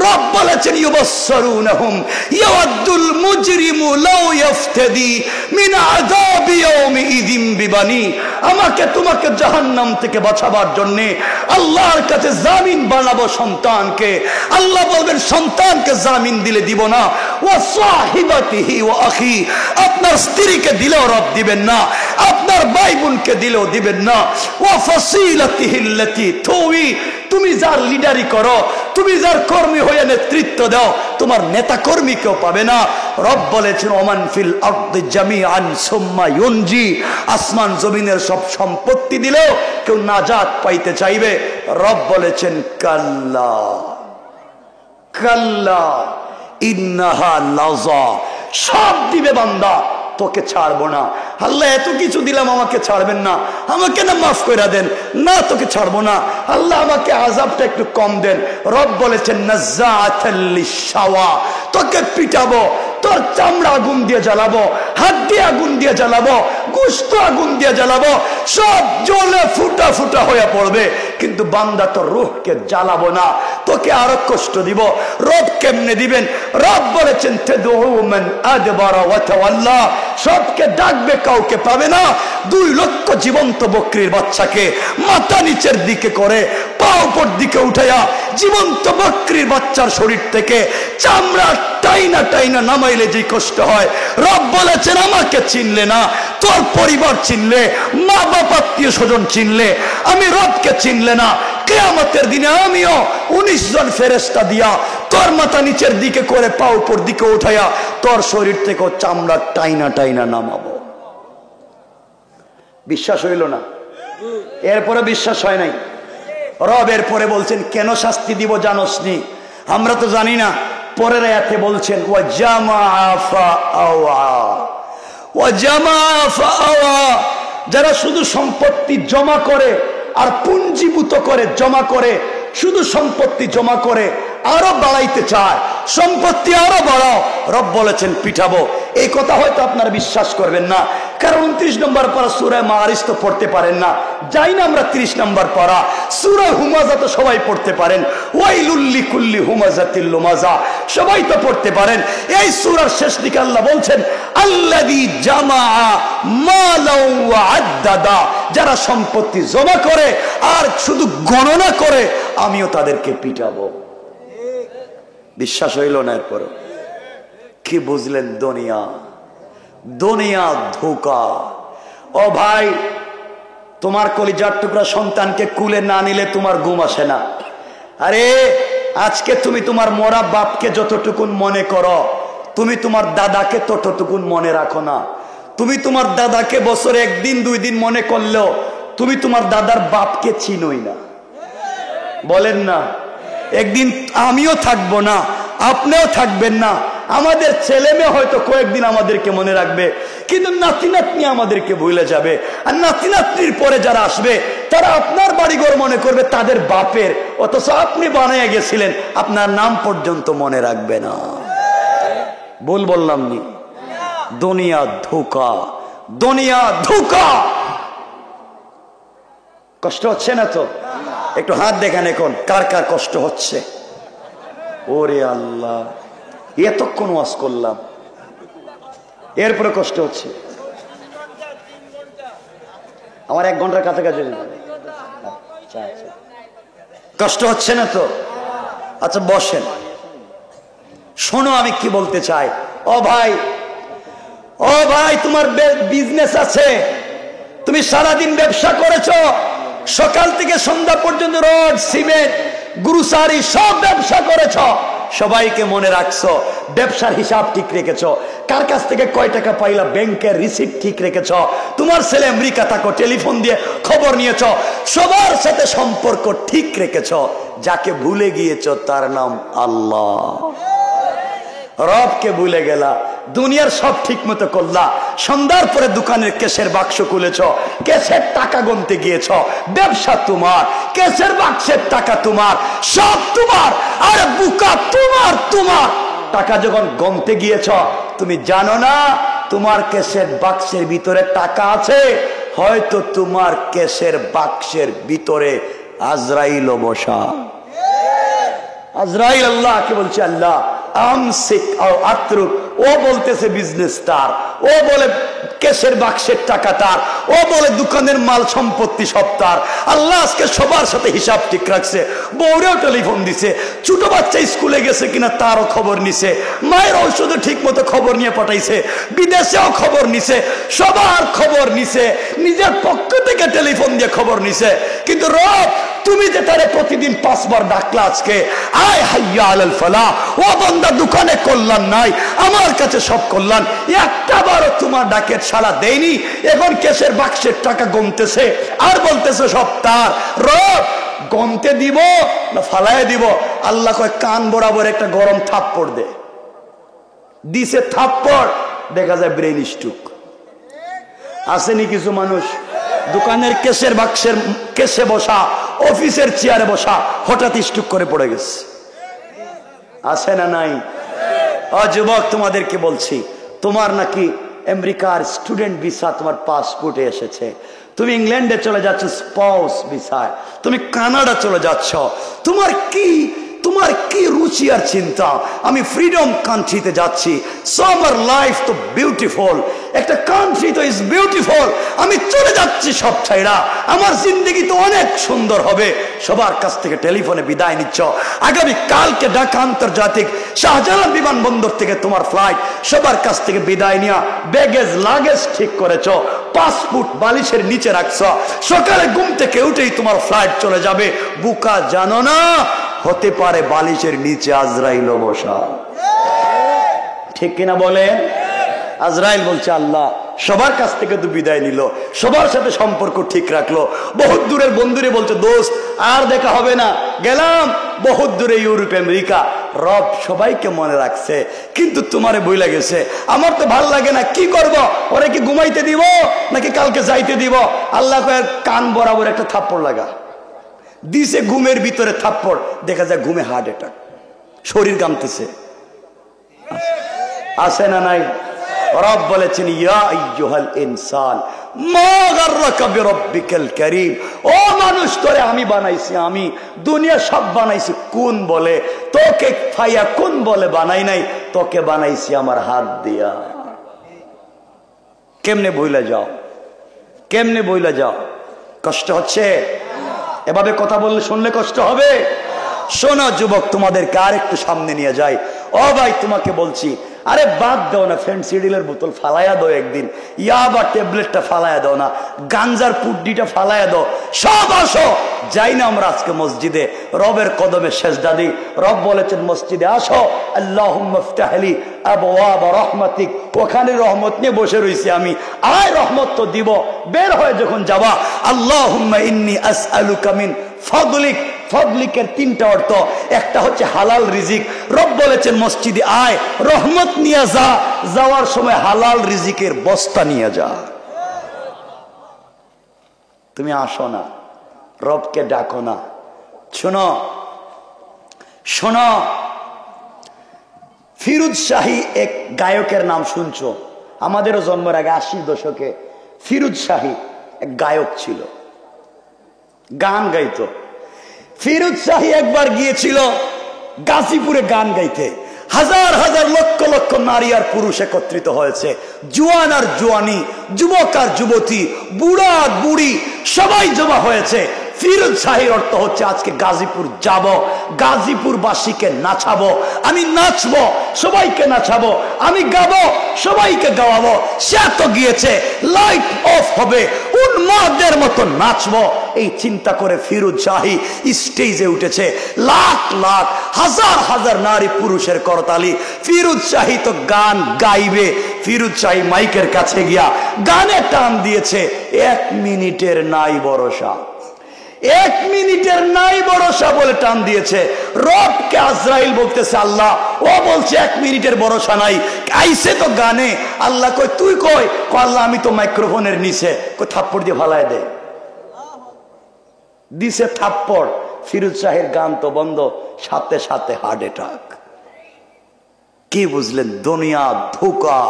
রব বলেছেন, ইউবাসসিরুনহুম ইয়াওয়াদুল মুজরিমু লাউ ইফতাদি মিন আযাবি ইয়াউমিযিন বিবানি। আমাকে তোমাকে জাহান্নাম থেকে বাঁচাবার জন্য আল্লাহর কাছে জামিন বানাবো সন্তানকে। আল্লাহ বলবেন, সন্তানকে জামিন দিলে দিব না। ওয়া সাহিবাতিহি ওয়া আখি, আপনার স্ত্রীকে দিলেও রব দিবেন না, আপনার ভাই বোনকে দিলেও দিবেন না। ওয়া ফাসিলাতিহি আল্লাতী তুই, তুমি যার লিডারি করো, তুমি যার কর্মী হয়ে নেতৃত্ব দাও, তোমার নেতা কর্মী কেউ পাবে না। রব বলেছেন, ওমান ফিল আরদি জামিআন সুম্মা ইউনজি। আসমান জমিনের সব সম্পত্তি দিলেও কেউ নাজাত পাইতে চাইবে। রব বলেছেন, কাল্লা কাল্লা ইন্নাহা লাযা, সব দিবে বান্দা, তোকে ছাড়বো না। আল্লাহ এত কিছু দিলাম, আমাকে ছাড়বেন না, আমাকে না মাফ করে দেন, না তোকে ছাড়বো না। আল্লাহ আমাকে আযাবটা একটু কম দেন। রব বলেছেন, নাযাআতাল লিশাওয়া, তোকে পিটাবো, তোর চামড়া আগুন দিয়ে জ্বালাবো, হাড্ডি আগুন দিয়ে জ্বালাবো, গোশত আগুন দিয়ে জ্বালাবো, সব জ্বলে ফুটা ফুটা হয়ে পড়বে, কিন্তু বান্দা তোর রূহকে জ্বালাবো না, তোকে আরো কষ্ট দিব। রব কেমনে দিবেন? রব বলেছেন, তাদউ মান আদবারা ওয়া তাওয়াল্লা, সবকে ডাকবে, কাউকে পাবে না। 2 লক্ষ জীবন্ত বকরির বাচ্চাকে মাথা নিচের দিকে করে পা উপর দিকে উঠাইয়া জীবন্ত বকরির বাচ্চার শরীর থেকে চামড়া টাইনা টাইনা নামাইলে যে কষ্ট হয়, রব বলেছেন, আমাকে চিনলে না, তোর পরিবার চিনলে, মা বাপ আত্মীয় স্বজন চিনলে, আমি রবকে চিনলে না, কিয়ামতের দিনে আমিও 19 জন ফেরেশতা দিয়া তোর মাথা নিচের দিকে করে পা উপর দিকে উঠাইয়া তোর শরীর থেকে চামড়া টাইনা টাইনা নামাবো। বিশ্বাস হইল না, এরপরে বিশ্বাস হয় নাই। রব এরপরে বলছেন কেন শাস্তি দিব জানোস নি? আমরা তো জানি না। পরের আয়াতে বলছেন ওয়া জামাআ ফাআওয়া, ওয়া জামাআ ফাআওয়া, যারা শুধু সম্পত্তি জমা করে আর পুঞ্জীভূত করে, জমা করে, শুধু সম্পত্তি জমা করে, আরো বাড়াইতে চায়, সম্পত্তি আরো বাড়াও, রব বলেছেন পিঠাবো। এই কথা হয়তো আপনারা বিশ্বাস করবেন না, কারণ 29 নম্বর পারা সূরা মাআরিজ তো পড়তে পারেন না। যাই না আমরা 30 নম্বর পারা সূরা হুমাযা তো সবাই পড়তে পারেন, ওয়াইলুল লিকুল্লি হুমাযাতিল লুমাযা সবাই তো পড়তে পারেন। এই সূরার শেষ দিকে আল্লাহ বলছেন আল্লাযী জামাআ মালাও ওয়া আদ্দাদা, যারা সম্পত্তি জমা করে আর শুধু গণনা করে, আমিও তাদেরকে পিটাবো। বিশ্বাস হইল না? এরপর কি বুঝলেন? দুনিয়া, দুনিয়া ধোঁকা। ও ভাই, তোমার কলিজার টুকরা সন্তানকে কুলে না নিলে তোমার ঘুম আসে না। আরে আজকে তুমি তোমার মরা বাপকে যতটুকুন মনে করো, তুমি তোমার দাদাকে ততটুকুন মনে রাখো না। তুমি তোমার দাদাকে বছরে 1 দিন 2 দিন মনে করলেও তুমি তোমার দাদার বাপকে চিনোই না। বলেন না? একদিন আমিও থাকবো না, আপনিও থাকবেন না, আমাদের ছেলে মেয়ে হয়তো কয়েকদিন আমাদেরকে মনে রাখবে, কিন্তু নাতি নাতনি আমাদেরকে ভুলে যাবে। আর নাতি নাতনির পরে যারা আসবে তারা আপনার বাড়িঘর মনে করবে তাদের বাপের, অথচ আপনি বানাইয়া গেছিলেন, আপনার নাম পর্যন্ত মনে রাখবে না। ভুল বললাম নি? দুনিয়া ধোঁকা, দুনিয়া ধোঁকা। কষ্ট হচ্ছে না তো? একটু হাত দেখান এখন কার কার কষ্ট হচ্ছে। ওরে আল্লাহ, এতক্ষণ ওয়াজ করলাম, এরপরে কষ্ট হচ্ছে। আমার 1 ঘন্টার কাছাকাছি কষ্ট হচ্ছে না তো? আচ্ছা বসেন, শোনো আমি কি বলতে চাই। ও ভাই, ও ভাই, তোমার বিজনেস আছে, তুমি সারাদিন ব্যবসা করেছো, সকাল থেকে সন্ধ্যা পর্যন্ত রড সিমেন্ট গ্রোসারি সব ব্যবসা করেছ, সবাইকে মনে রাখছো, ব্যবসার হিসাব ঠিক রেখেছ, কার কাছ থেকে কয় টাকা পাইলা ব্যাংকের রিসিপ্ট ঠিক রেখেছ, তোমার ছেলে আমেরিকা থাকো টেলিফোন দিয়ে খবর নিয়েছ, সবার সাথে সম্পর্ক ঠিক রেখেছ। যাকে ভুলে গিয়েছ তার নাম আল্লাহ। রবকে ভুলে গেলা, দুনিয়ার সব ঠিক মতো করলা, সন্ধ্যার পরে দোকানের কেসের বাক্স খুলেছ, কেসের টাকা গুনতে গিয়েছ, ব্যবসা তোমার, কেসের বাক্সের টাকা তোমার, সব তোমার, আর বুকা তোমার। তোমার টাকা যখন গুনতে গিয়েছ, তুমি জানো না তোমার কেসের বাক্সের ভিতরে টাকা আছে, হয়তো তোমার কেসের বাক্সের ভিতরে আজরাইল বসা। আজরাইল আল্লাহকে বলছে আল্লাহ আমসিক আও আতরুক, ও বলতেছে বিজনেস তার, ও বলে কেসের বাক্সের টাকা তার, ও বলে দোকানের মাল সম্পত্তি সব তার। আল্লাহ আজকে সবার সাথে হিসাব ঠিক রাখছে, বউরেও টেলিফোন দিছে, ছোট বাচ্চা স্কুলে গেছে কিনা তারও খবর নিছে, মায়ের ঔষধও ঠিক মতো খবর নিয়ে পাঠাইছে, বিদেশেও খবর নিছে, সবার খবর নিছে, নিজের পক্ষ থেকে টেলিফোন দিয়ে খবর নিছে। কিন্তু রব তুমি যে তারে প্রতিদিন 5 বার ডাকলা, আজকে আয় হাইয়া আলাল ফালাহ, ও বান্দা দোকানে কল্যাণ নাই, আমার কাছে সব কল্যাণ, একটা বারও তোমার ডাকের সাড়া দেয়নি। এখন কেসের বাক্সের টাকা গুনতেছে আর বলতেছে সব তার। রব গনতে দিব না ফালায় দিব? আল্লাহ কয় কান বরাবর একটা গরম থাপ্পড় দে। দিছে থাপ্পড়, দেখা যায় ব্রেন স্ট্রোক। আসেনি কিছু মানুষ দোকানের কেসের বাক্সের কেসে বসা, অফিসের চেয়ারে বসা, হঠাৎ স্ট্রোক করে পড়ে গেছে। আছে না নাই? যুবক তোমাদেরকে বলছি, তোমার নাকি আমেরিকার স্টুডেন্ট ভিসা তোমার পাসপোর্টে এসেছে, তুমি ইংল্যান্ডে চলে যাচ্ছ স্পাউস ভিসায়, তুমি কানাডা চলে যাচ্ছ, তোমার কি রুচি আর চিন্তা, আমি ফ্রিডম কান্ট্রিতে যাচ্ছি, সামার লাইফ তো বিউটিফুল, একটা কান্ট্রি তো ইজ বিউটিফুল, আমি চলে যাচ্ছি সব ছাইড়া, আমার জিন্দগি তো অনেক সুন্দর হবে। সবার কাছ থেকে টেলিফোনে বিদায় নিচ্ছ, আগামী কালকে ঢাকা আন্তর্জাতিক শাহজালাল বিমানবন্দর থেকে তোমার ফ্লাইট, সবার কাছ থেকে বিদায় নিয়া ব্যাগেজ লাগেজ ঠিক করেছ, পাসপোর্ট বালিশের নিচে রাখছ, সকালে ঘুম থেকে উঠেই তোমার ফ্লাইট চলে যাবে। বুকা জানো না হতে পারে বালিশের নিচে আজরাইল বসা? ঠিক কিনা বলে? আজরাইল বলছে আল্লাহ সবার কাছ থেকে তো বিদায় নিল, সবার সাথে সম্পর্ক ঠিক রাখলো। বহুত দূরের বন্ধুরে বলছে দোস্ত আর দেখা হবে না, গেলাম বহুত দূরে ইউরোপ আমেরিকা। রব সবাইকে মনে রাখছে, কিন্তু তোমারে বইলা গেছে। আমার তো ভাল লাগে না, কি করব? ওরে কি ঘুমাইতে দিব নাকি কালকে যাইতে দিব? আল্লাহ কয় কান বরাবর একটা থাপ্পড় লাগা। দিছে ঘুমের ভিতরে থাপ্পড়, দেখা যায় ঘুমে হার্ট অ্যাটাক, শরীর কাঁপতেছে। আছে না নাই? রব বলেছেন ইয়া আইয়ুহাল ইনসান মা গাররাকা বিরাব্বিকাল কারীম, ও মানুষ তোরে আমি বানাইছি, আমি দুনিয়া সব বানাইছি। কোন বলে তোকে ফাইয়া কোন বলে বানাই নাই, তোকে বানাইছি আমার হাত দিয়া। কেমনে বইলা যাও, কেমনে বইলা যাও? কষ্ট হচ্ছে? এভাবে কথা বললে শুনলে কষ্ট হবে? শোনো যুবক, তোমাদেরকে আর একটু সামনে নিয়ে যাই। ও ভাই তোমাকে বলছি, আরে বাদ দাও না ফেন্সিডিলের বোতল ফালাইয়া দাও, একদিন ইয়াবা ট্যাবলেটটা ফালাইয়া দাও না, গাঞ্জার পুড্ডিটা ফালাইয়া দাও, সব আসো। যাই না আমরা আজকে মসজিদে রবের কদমে সেজদা দিই। রব বলেছেন মসজিদে আসো, আল্লাহুম্মা ইফতাহলি আবওয়াব রাহমাতিক, ওখানে রহমত নিয়ে বসে রইছি আমি, আয় রহমত তো দিব। বের হয়ে যখন যাবা আল্লাহুম্মা ইন্নী আসআলুকা মিন ফাদলিক, ফদলিকের তিনটা অর্থ, একটা হচ্ছে হালাল রিজিক। রব বলেছেন মসজিদে আয়, রহমত নিয়ে যা, যাওয়ার সময় হালাল রিজিকের বস্তা নিয়ে যা। তুমি আসো না, রবকে ডাকো না। শোনো শোনো, ফিরোজ শাহী এক গায়কের নাম শুনছো? আমাদেরও জন্মের আগে 80 দশকে ফিরোজ শাহী এক গায়ক ছিল, গান গাইতো। ফিরোজ শাহী একবার গিয়েছিল গাজীপুরে গান গাইতে। হাজার হাজার লক্ষ লক্ষ নারী আর পুরুষ একত্রিত হয়েছে, জোয়ান আর জোয়ানি, যুবক আর যুবতী, বুড়া আর বুড়ি, সবাই জমা হয়েছে। ফিরোজ শাহীর অর্থ হচ্ছে আজকে গাজীপুর যাব, গাজীপুরবাসীকে নাচাবো, আমি নাচবো, সবাইকে নাচাবো, আমি গাবো, সবাইকে গাওয়াবো। সে তো গিয়েছে, লাইট অফ হবে, উন্মাদের মতো নাচবো, এই চিন্তা করে ফিরোজ শাহী স্টেজে উঠেছে। লাখ লাখ হাজার হাজার নারী পুরুষের করতালি। ফিরোজ শাহী তো গান গাইবে। ফিরোজ শাহী মাইকের কাছে গিয়া গানে টান দিয়েছে, 1 মিনিটের নাই ভরসা, 1 মিনিটের নাই ভরসা বলে টান দিয়েছে। রবকে আজরাইল বলতেছে আল্লাহ, ও বলছে 1 মিনিটের ভরসা নাই, আইছে তো গানে। আল্লাহ কই তুই কই? আল্লাহ আমি তো মাইক্রোফোনের নিচে। কই থাপ্পড় দিয়ে ফালায় দে। দিছে থাপ্পড়, ফিরোজ শাহীর গান তো বন্ধ, সাথে সাথে হার্ট অ্যাটাক। কি বুঝলেন? দুনিয়া ধোঁকা,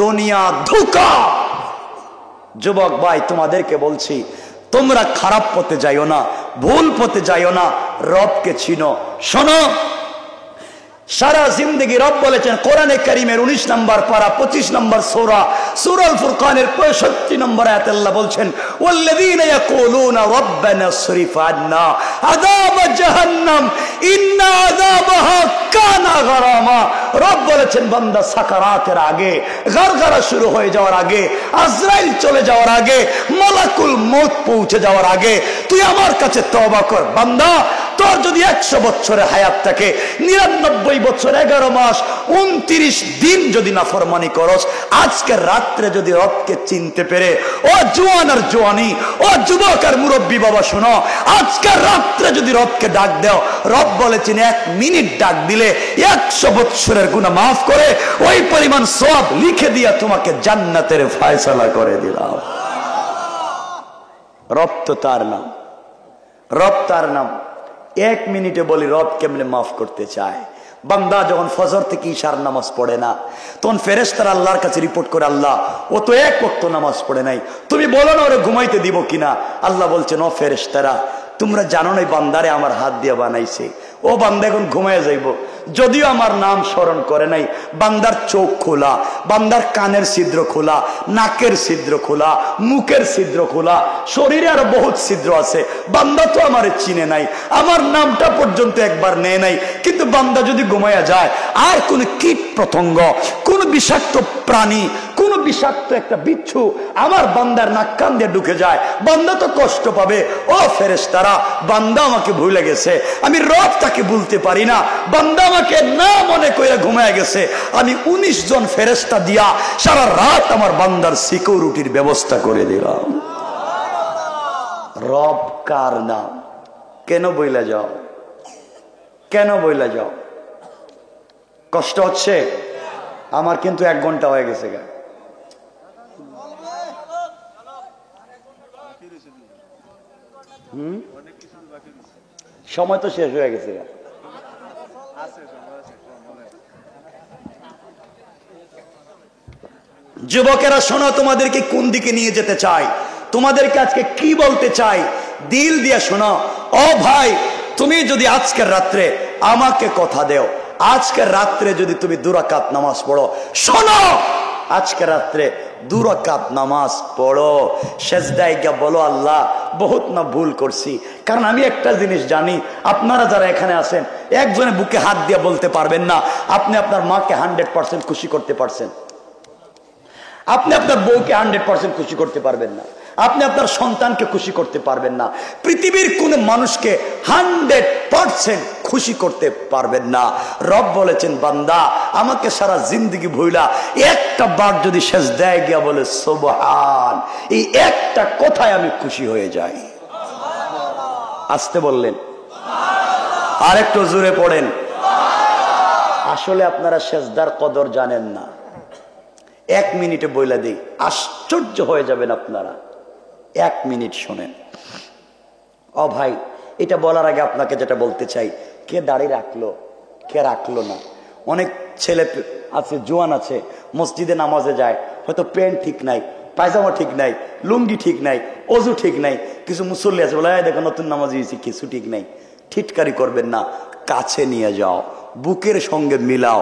দুনিয়া ধোঁকা। যুবক ভাই তোমাদেরকে বলছি, তোমরা খারাপ পথে যাইও না, ভুল পথে যাইও না, রবকে চিনো। শোনো, সারা জিন্দগি রব বলেছেন কোরআনে কারীমের 19 নম্বর পারা 25 নম্বর সূরা সূরাল ফুরকানের 65 নম্বর আয়াতে আল্লাহ বলছেন ওয়াল্লাযীনা ইয়াকুলুনা রাব্বানা ইসরিফ আন্না আযাব জাহান্নাম ইন্না আযাবাহা কানা গারামা। রব বলেছেন বান্দা সাকারাতের আগে, গারগারা শুরু হয়ে যাওয়ার আগে, আজরাইল চলে যাওয়ার আগে, মালাকুল মউত পৌঁছে যাওয়ার আগে তুই আমার কাছে তওবা কর। বান্দা তোর যদি 100 বছরের হায়াত থাকে, 99 বছর 11 মাস 29 দিন যদি নাফরমানি করস, আজকে রাত্রে যদি রবকে চিনতে পেরে, ও জওয়ান আর জওয়ানি, ও যুবক আর মুরব্বী বাবা শোনো, আজকে রাত্রে যদি রবকে ডাক দাও, রব বলেছেন 1 মিনিট ডাক দিলে 100 বছরের গুনাহ মাফ করে ওই পরিমাণ সওয়াব লিখে দিয়া তোমাকে জান্নাতের ফয়সালা করে দিলাম। রব তো তার নাম, রব তার নাম। 1 মিনিটে বলি রব কেমনে মাফ করতে চায়। বান্দা যখন ফজর থেকে ইশার নামাজ পড়ে না, তখন ফেরেশতারা আল্লাহর কাছে রিপোর্ট করে আল্লাহ ও তো 1 ওয়াক্ত নামাজ পড়ে নাই, তুমি বলো না ওরে ঘুমাইতে দিব কিনা। আল্লাহ বলছেন ও ফেরেশতারা তোমরা জানো না বান্দারে আমার হাত দিয়ে বানাইছে, ও বান্দা এখন ঘুমায় যাইব। যদিও আমার নাম স্মরণ করে নাই, বান্দার চোখ খোলা, বান্দার কানের ছিদ্র খোলা, নাকের ছিদ্র খোলা, মুখের ছিদ্র খোলা, শরীরে আরো বহুত ছিদ্র আছে। বান্দা তো আমারে চিনে নাই, আমার নামটা পর্যন্ত একবার নেয় নাই। কিন্তু বান্দা যদি ঘুমায়া যায়, আর কোন কীট পতঙ্গ, কোন কোন বিষাক্ত প্রাণী, কোন বিষাক্ত একটা বিচ্ছু আমার বান্দার নাক কান দিয়ে ঢুকে যায়, বান্দা তো কষ্ট পাবে। ও ফেরেশতারা, বান্দা আমাকে ভুলে গেছে, আমি রব তাকে ভুলতে পারি না, বান্দা আমাকে না মনে করে ঘুমায় গেছে, আমি 19 জন ফেরেশতা দিয়া সারা রাত আমার বান্দার সিকিউরিটির ব্যবস্থা করে দিলাম। রব কার নাম? কেন বইলা যাও, কেন বইলা যাও? কষ্ট হচ্ছে? আমার কিন্তু 1 ঘন্টা হয়ে গেছে গা। সময় তো শেষ হয়ে গেছে গা। যুবকেরা শোনো, তোমাদেরকে কোন দিকে নিয়ে যেতে চাই, তোমাদেরকে আজকে কি বলতে চাই, দিল দিয়ে শোনো। ও ভাই, তুমি যদি আজকের রাত্রে আমাকে কথা দেও, আজকের রাত্রে যদি তুমি 2 রাকাত নামাজ পড়ো, শোনো, আজকে রাত্রে 2 রাকাত নামাজ পড়ো, সেজদায় গিয়ে বলো আল্লাহ বহুত না ভুল করছি। কারণ আমি একটা জিনিস জানি, আপনারা যারা এখানে আছেন একজনে বুকে হাত দিয়ে বলতে পারবেন না আপনি আপনার মাকে 100% খুশি করতে পারছেন, আপনি আপনার বউকে 100% খুশি করতে পারবেন না, আপনি আপনার সন্তানকে খুশি করতে পারবেন না, পৃথিবীর কোন মানুষকে 100% খুশি করতে পারবেন না। রব বলেছেন বান্দা আমাকে সারা জিন্দগি ভুইলা একটা বার যদি সেজদায় গিয়া বলে সুবহান, এই একটা কথায় আমি খুশি হয়ে যাই। আসতে বললেন, আর একটু জোরে পড়েন। আসলে আপনারা সেজদার কদর জানেন না। 1 মিনিটে বইলা দিই, আশ্চর্য হয়ে যাবেন আপনারা। 1 মিনিট শোনেন। ও ভাই, এটা বলার আগে আপনাকে যেটা বলতে চাই, কে দাড়ি রাখলো কে রাখলো না। অনেক ছেলে আছে, জোয়ান আছে, মসজিদে নামাজে যায়, হয়তো প্যান্ট ঠিক নাই, পায়জামা ঠিক নাই, লুঙ্গি ঠিক নাই, অজু ঠিক নাই। কিছু মুসল্লি আছে বলে দেখো নতুন নামাজ হয়েছি, কিছু ঠিক নাই। ঠিটকারি করবেন না, কাছে নিয়ে যাও, বুকের সঙ্গে মিলাও।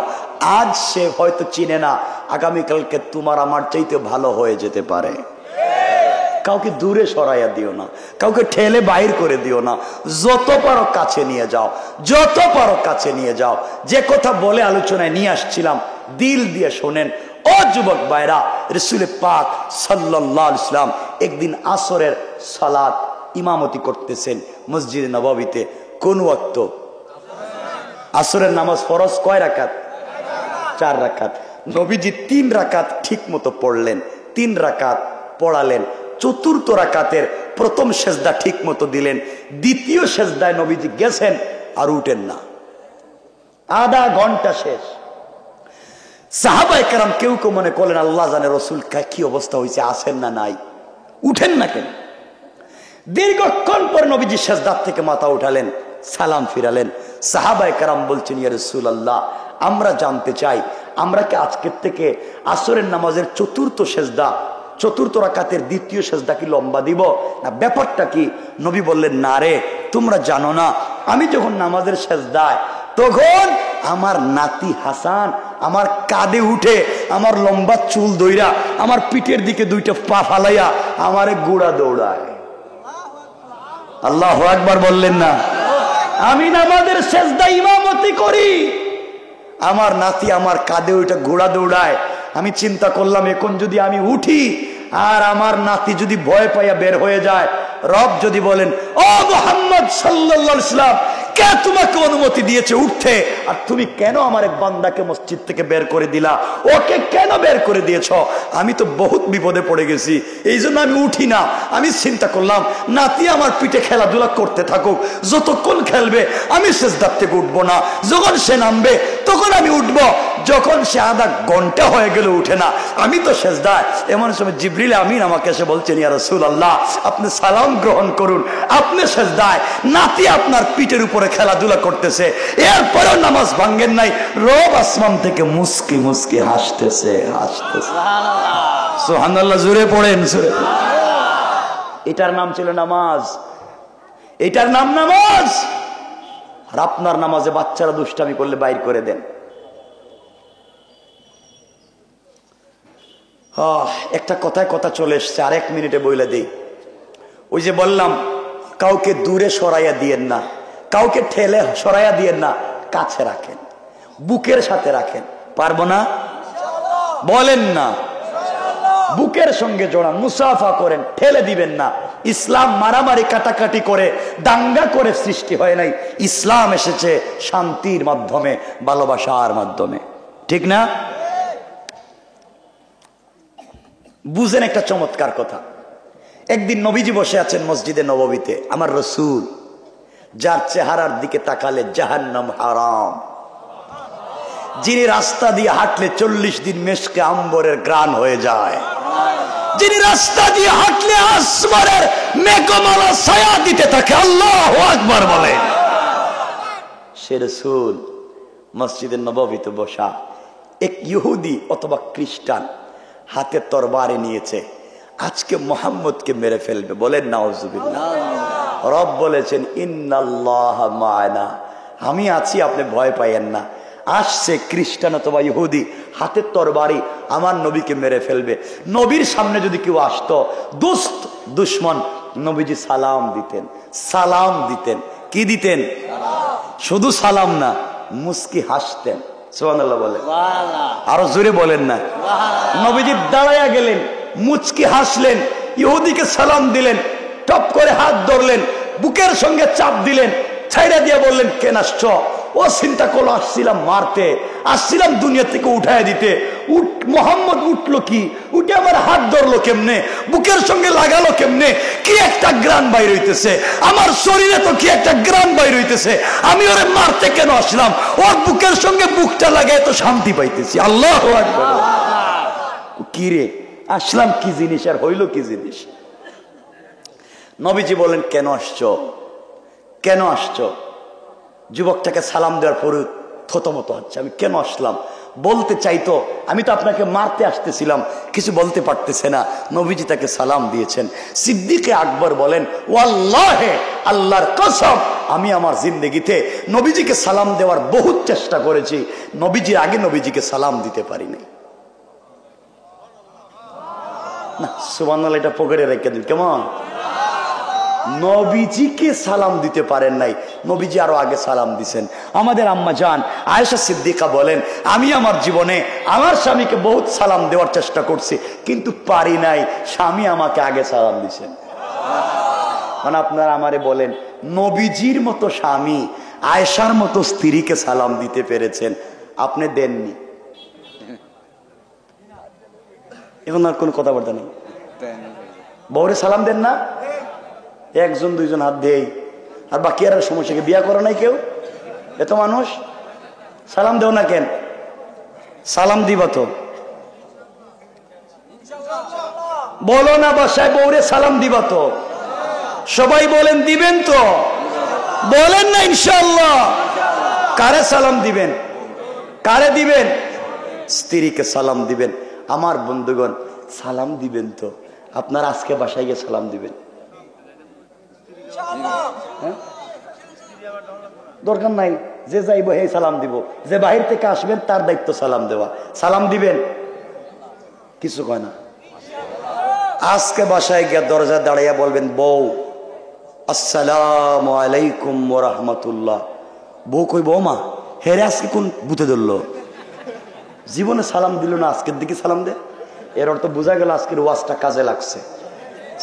আজ সে হয়তো চিনে না, আগামীকালকে তোমার আমার চাইতে ভালো হয়ে যেতে পারে। কাউকে দূরে সরাইয়া দিও না, কাউকে ঠেলে বাইর করে দিও না, যত পারো কাছে নিয়ে যাও, যত পারো কাছে নিয়ে যাও। যে কথা বলে আলোচনায় নিয়ে আসছিলাম, দিল দিয়ে শোনেন। ও যুবক ভাইরা, রাসূল পাক সাল্লাল্লাহু আলাইহি ওয়াসাল্লাম একদিন আসরের সালাত ইমামতি করতেছেন মসজিদে নববীতে। কোন ওয়াক্ত? আসরের নামাজ ফরজ কয় রাকাত? 4 রাকাত। নবীজি 3 রাকাত ঠিক মতো পড়লেন, 3 রাকাত পড়ালেন। 4th রাকাতের প্রথম সেজদা ঠিক মতো দিলেন, দ্বিতীয় সেজদায় নবীজি গেছেন আর উঠেন না। আধা ঘন্টা শেষ। সাহাবায়ে কেরাম কেউ কেউ মনে করলেন আল্লাহ জানে রাসূল কি অবস্থা হয়েছে, আসেন না নাই, উঠেন না কেন? দীর্ঘক্ষণ পর নবীজি সেজদার থেকে মাথা উঠালেন, সালাম ফিরালেন। সাহাবায়ে কেরাম বলছেন ইয়া রাসূলুল্লাহ, আমরা জানতে চাই আমরা কি আজকের থেকে আসরের নামাজের 4th সেজদা, 4th রাকাতের দ্বিতীয় সেজদা কি লম্বা দিব না, ব্যাপারটা কি? নবী বললেন না রে, তোমরা জানো না, আমি যখন নামাজের সেজদায় তখন আমার নাতি হাসান আমার কাঁধে উঠে আমার লম্বা চুল দইরা আমার পিঠের দিকে 2টা পা ফালাইয়া আমারে গোড়া দৌড়ায়। আল্লাহু আকবার বললেন না? আমি নামাজের সেজদা ইমামতি করি, আমার নাতি আমার কাঁধে ওইটা ঘোড়া দৌড়ায়। আমি চিন্তা করলাম এখন যদি আমি উঠি আর আমার নাতি যদি ভয় পাইয়া বের হয়ে যায়, রব যদি বলেন ও মুহাম্মদ সাল্লাল্লাহু আলাইহি ওয়াসাল্লাম, কে তোমাকে অনুমতি দিয়েছে উঠতে, আর তুমি কেন আমার এক বান্দাকে মসজিদ থেকে বের করে দিলা, ওকে কেন বের করে দিয়েছ? আমি তো বহুত বিপদে পড়ে গেছি, এই জন্য আমি উঠি না। আমি চিন্তা করলাম নাতি আমার পিঠে খেলাধুলা করতে থাকুক, যতক্ষণ খেলবে আমি সেজদার থেকে উঠবো না, যখন সে নামবে তখন আমি উঠবো। যখন সে আধা ঘন্টা হয়ে গেল উঠে না, আমি তো সেজদায়। এমন সময় জিবরিল আমিন আমাকে এসে বলছেন ইয়া রাসূলুল্লাহ, আপনি সালাম গ্রহণ করুন, আপনি সেজদায়, নাতি আপনার পিঠের উপরে খেলাধুলা করতেছে, এরপরেও নামাজ ভাঙ্গেন নাই। রব আসমান থেকে মুস্কি মুস্কি হাসতেছে, হাসতেছে। সুবহানাল্লাহ, জোরে পড়েন, জোরে। এটার নাম ছিল নামাজ, এটার নাম নামাজ। আর আপনার নামাজে বাচ্চারা দুষ্টামি করলে বাইর করে দেন। একটা কথায় কথা চলে এসছে, আর 1 মিনিটে বইলে দেই। ওই যে বললাম কাউকে দূরে সরাইয়া দিয়েন না, কাউকে ঠেলে সরাইয়া দিয়েন না, কাছে রাখেন, বুকের সাথে রাখেন। পারবো না? বলেন না, বুকের সঙ্গে জোড়া, মুসাফা করেন, ঠেলে দিবেন না। ইসলাম মারামারি কাটাকাটি করে দাঙ্গা করে সৃষ্টি হয় নাই। ইসলাম এসেছে শান্তির মাধ্যমে, ভালোবাসার মাধ্যমে, ঠিক না? বুঝেন একটা চমৎকার কথা। একদিন নবীজি বসে আছেন মসজিদে নববীতে, আমার রসূল, যার চেহারার দিকে তাকালে জাহান্নাম হারাম, যিনি রাস্তা দিয়ে হাঁটলে 40 দিন মেশকে আম্বরের গ্রাণ হয়ে যায়, যিনি রাস্তা দিয়ে হাঁটলে আসমানের মেঘমালা ছায়া দিতে থাকে, আল্লাহু আকবার বলে, সে রাসূল মসজিদে নববীতে বসা। এক ইহুদি অথবা খ্রিস্টান হাতে তরবারি নিয়েছে, আজকে মুহাম্মদকে মেরে ফেলবে। বলেন নাউজুবিল্লাহ। রব বলেছেন ইন্নাল্লাহা মা'ানা, আমি আছি, আপনি ভয় পাইয়েন না। আসছে খ্রিস্টান অথবা ইহুদি, হাতে তরবারি, আমার নবীকে মেরে ফেলবে। নবীর সামনে যদি কেউ আসতো, দুষ্ট দুশ্মন, নবীজি সালাম দিতেন, সালাম দিতেন। কি দিতেন? শুধু সালাম না, মুস্কি হাসতেন। সুবহানাল্লাহ বলেন, আরো জোরে বলেন না। নবীজি দাঁড়ায়া গেলেন, মুচকি হাসলেন, ইহুদিকে সালাম দিলেন, টপ করে হাত ধরলেন, বুকের সঙ্গে চাপ দিলেন, ছাইড়া দিয়ে বললেন কেন আসছ? ও চিন্তা করলো আসছিলাম মারতে, আসছিলাম দুনিয়া থেকে উঠায় দিতে। মোহাম্মদ উঠলো কি, উঠে আমার হাত ধরলো কেমনে, বুকের সঙ্গে লাগালো কেমনে, কি একটা গ্রান বাইর হইতেছে আমার শরীরে, তো কি একটা গ্রান বাইর হইতেছে। আমি ওরে মারতে কেন আসলাম? ওর বুকের সঙ্গে বুকটা লাগায় তো শান্তি পাইতেছি। আল্লাহু আকবার। কি রে আসলাম কি জিনিস, আর হইল কি জিনিস? নবীজি বলেন কেন আসছো, কেন আসছো? যুবকটাকে সালাম দেওয়ার পরে থতমত হচ্ছে, আমি কেন আসলাম? বলতে চাইতো আমি তো আপনাকে মারতে আসতেছিলাম, কিছু বলতে পারতেছে না। নবীজি তাকে সালাম দিয়েছেন। সিদ্দিকে আকবর বলেন ওয়াল্লাহে, আল্লাহর কসম, আমি আমার জিন্দেগিতে নবীজিকে সালাম দেওয়ার বহুত চেষ্টা করেছি, নবীজির আগে নবীজিকে সালাম দিতে পারি নাই। না সুবহানাল্লাহ, এটা পকেটে রেখে দিন কেমন? নবীজিকে সালাম দিতে পারেন নাই, নবীজি আরো আগে সালাম দিছেন। আমাদের আম্মা জান আয়েশা সিদ্দিকা বলেন আমি আমার জীবনে আমার স্বামীকে বহুত সালাম দেওয়ার চেষ্টা করছি, কিন্তু পারি নাই, স্বামী আমাকে আগে সালাম দিছেন। মানে আপনারা আমারে বলেন নবীজির মতো স্বামী আয়েশার মতো স্ত্রীকে সালাম দিতে পেরেছেন, আপনি দেননি। এখন আর কোন কথাবার্তা নেই, বউরে সালাম দেন না? একজন দুইজন হাত দেই, আর বাকি আর সমস্যাকে বিয়া করে নাই কেউ, এত মানুষ সালাম দেও না কেন? সালাম দিবা তো, বলো না বাসায় বউরে সালাম দিবা তো? সবাই বলেন দিবেন তো? বলেন না ইনশাআল্লাহ। কারে সালাম দিবেন? কারে দিবেন? স্ত্রীকে সালাম দিবেন। আমার বন্ধুগণ সালাম দিবেন তো, আপনার আজকে বাসায় গিয়ে সালাম দিবেন। দরকার নাই যে যাইব হে সালাম দিব, যে বাহির থেকে আসবেন তার দায়িত্ব সালাম দেওয়া। সালাম দিবেন, কিছু কয় না। আজকে বাসায় গিয়ে দরজা দাঁড়াইয়া বলবেন বউ আসসালামু আলাইকুম ওয়া রাহমাতুল্লাহ। বউ কইব ও মা হেরে আজকে কোন বুতে ধরলো, জীবনে সালাম দিল না, আজকের দিকে সালাম দে। এর অর্থ বোঝা গেল আজকের ওয়াজটা কাজে লাগছে।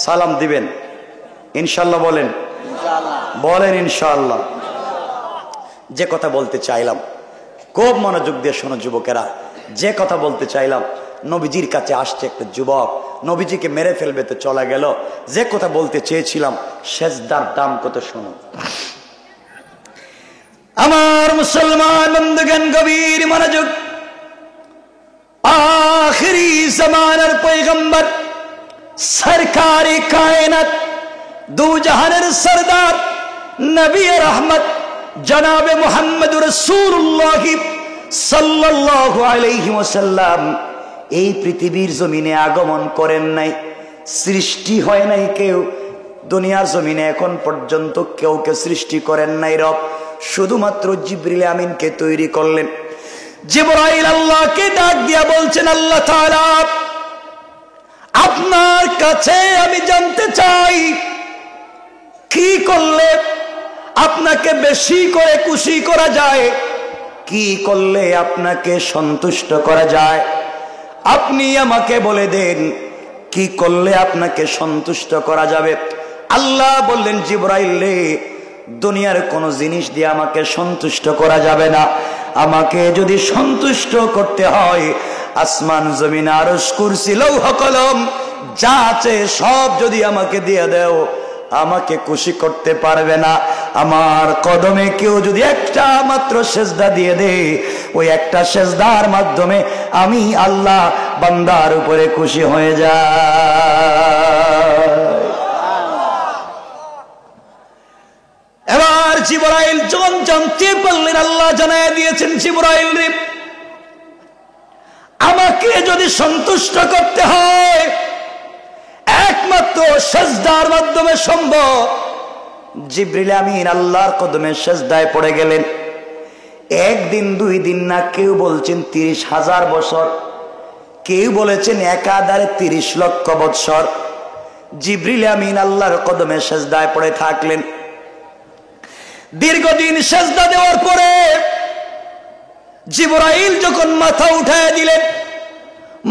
সালাম দিবেন ইনশাআল্লাহ। বলেন বলেন ইনশাআল্লাহ। যে কথা বলতে চাইলাম, খুব মনোযোগ দিয়ে শোনো যুবকেরা, যে কথা বলতে চাইলাম, নবীজির কাছে আসছে একটা যুবক, নবীজিকে মেরে ফেলবে তো চলে গেল। যে কথা বলতে চেয়েছিলাম সেজদার দাম কত শোনো। আমার মুসলমান বন্ধুগণ গভীর মনোযোগ। আখিরি জামানার পয়গম্বর সরকারে কায়নাত দু জাহানের সরদার নবী রহমত জনাবে মুহাম্মদ রাসূলুল্লাহ সাল্লাল্লাহু আলাইহি ওয়াসাল্লাম এই পৃথিবীর জমিনে আগমন করেন নাই, সৃষ্টি হয় নাই কেউ দুনিয়ার জমিনে এখন পর্যন্ত, কেউকে সৃষ্টি করেন নাই রব, শুধুমাত্র জিবরিল আমিনকে তৈরি করলেন। জিবরাইল আল্লাহকে ডাক দিয়া বলছেন আল্লাহ তাআলা আপনার কাছে আমি জানতে চাই কি করলে আপনাকে বেশি করে খুশি করা যায়, কি করলে আপনাকে সন্তুষ্ট করা যায়। আপনি আমাকে বলে দেন কি করলে আপনাকে সন্তুষ্ট করা যাবে। আল্লাহ বললেন, জিবরাইল রে, দুনিয়ার কোন জিনিস দিয়ে আমাকে সন্তুষ্ট করা যাবে না। আমাকে যদি সন্তুষ্ট করতে হয়, আসমান জমিন আরশ কুরসি লৌহ কলম যা আছে সব যদি আমাকে দিয়ে দাও, আমাকে খুশি করতে পারবে না। আমার কদমে কেউ যদি একটা মাত্র সেজদা দিয়ে দে, ওই একটা সেজদার মাধ্যমে আমি আল্লাহ বান্দার উপরে খুশি হয়ে যায়। এবার জিবরাইল যখন জানতে পারলেন, আল্লাহ জানায় দিয়েছেন, জিবরাইল রে, আমাকে যদি সন্তুষ্ট করতে হয় একমাত্র সেজদার মাধ্যমে সম্ভব। জিবরিল আমিন আল্লাহর কদমে সেজদায় পড়ে গেলেন। একদিন দুই দিন না, কেউ বলছেন 30,000 বছর, কেউ বলেছেন একাধারে 30 লক্ষ বছর। জিবরিল আমিন আল্লাহর কদমে সেজদায় পড়ে থাকলেন। দীর্ঘদিন সেজদা দেওয়ার পরে জিবরাইল যখন মাথা উঠায় দিলেন,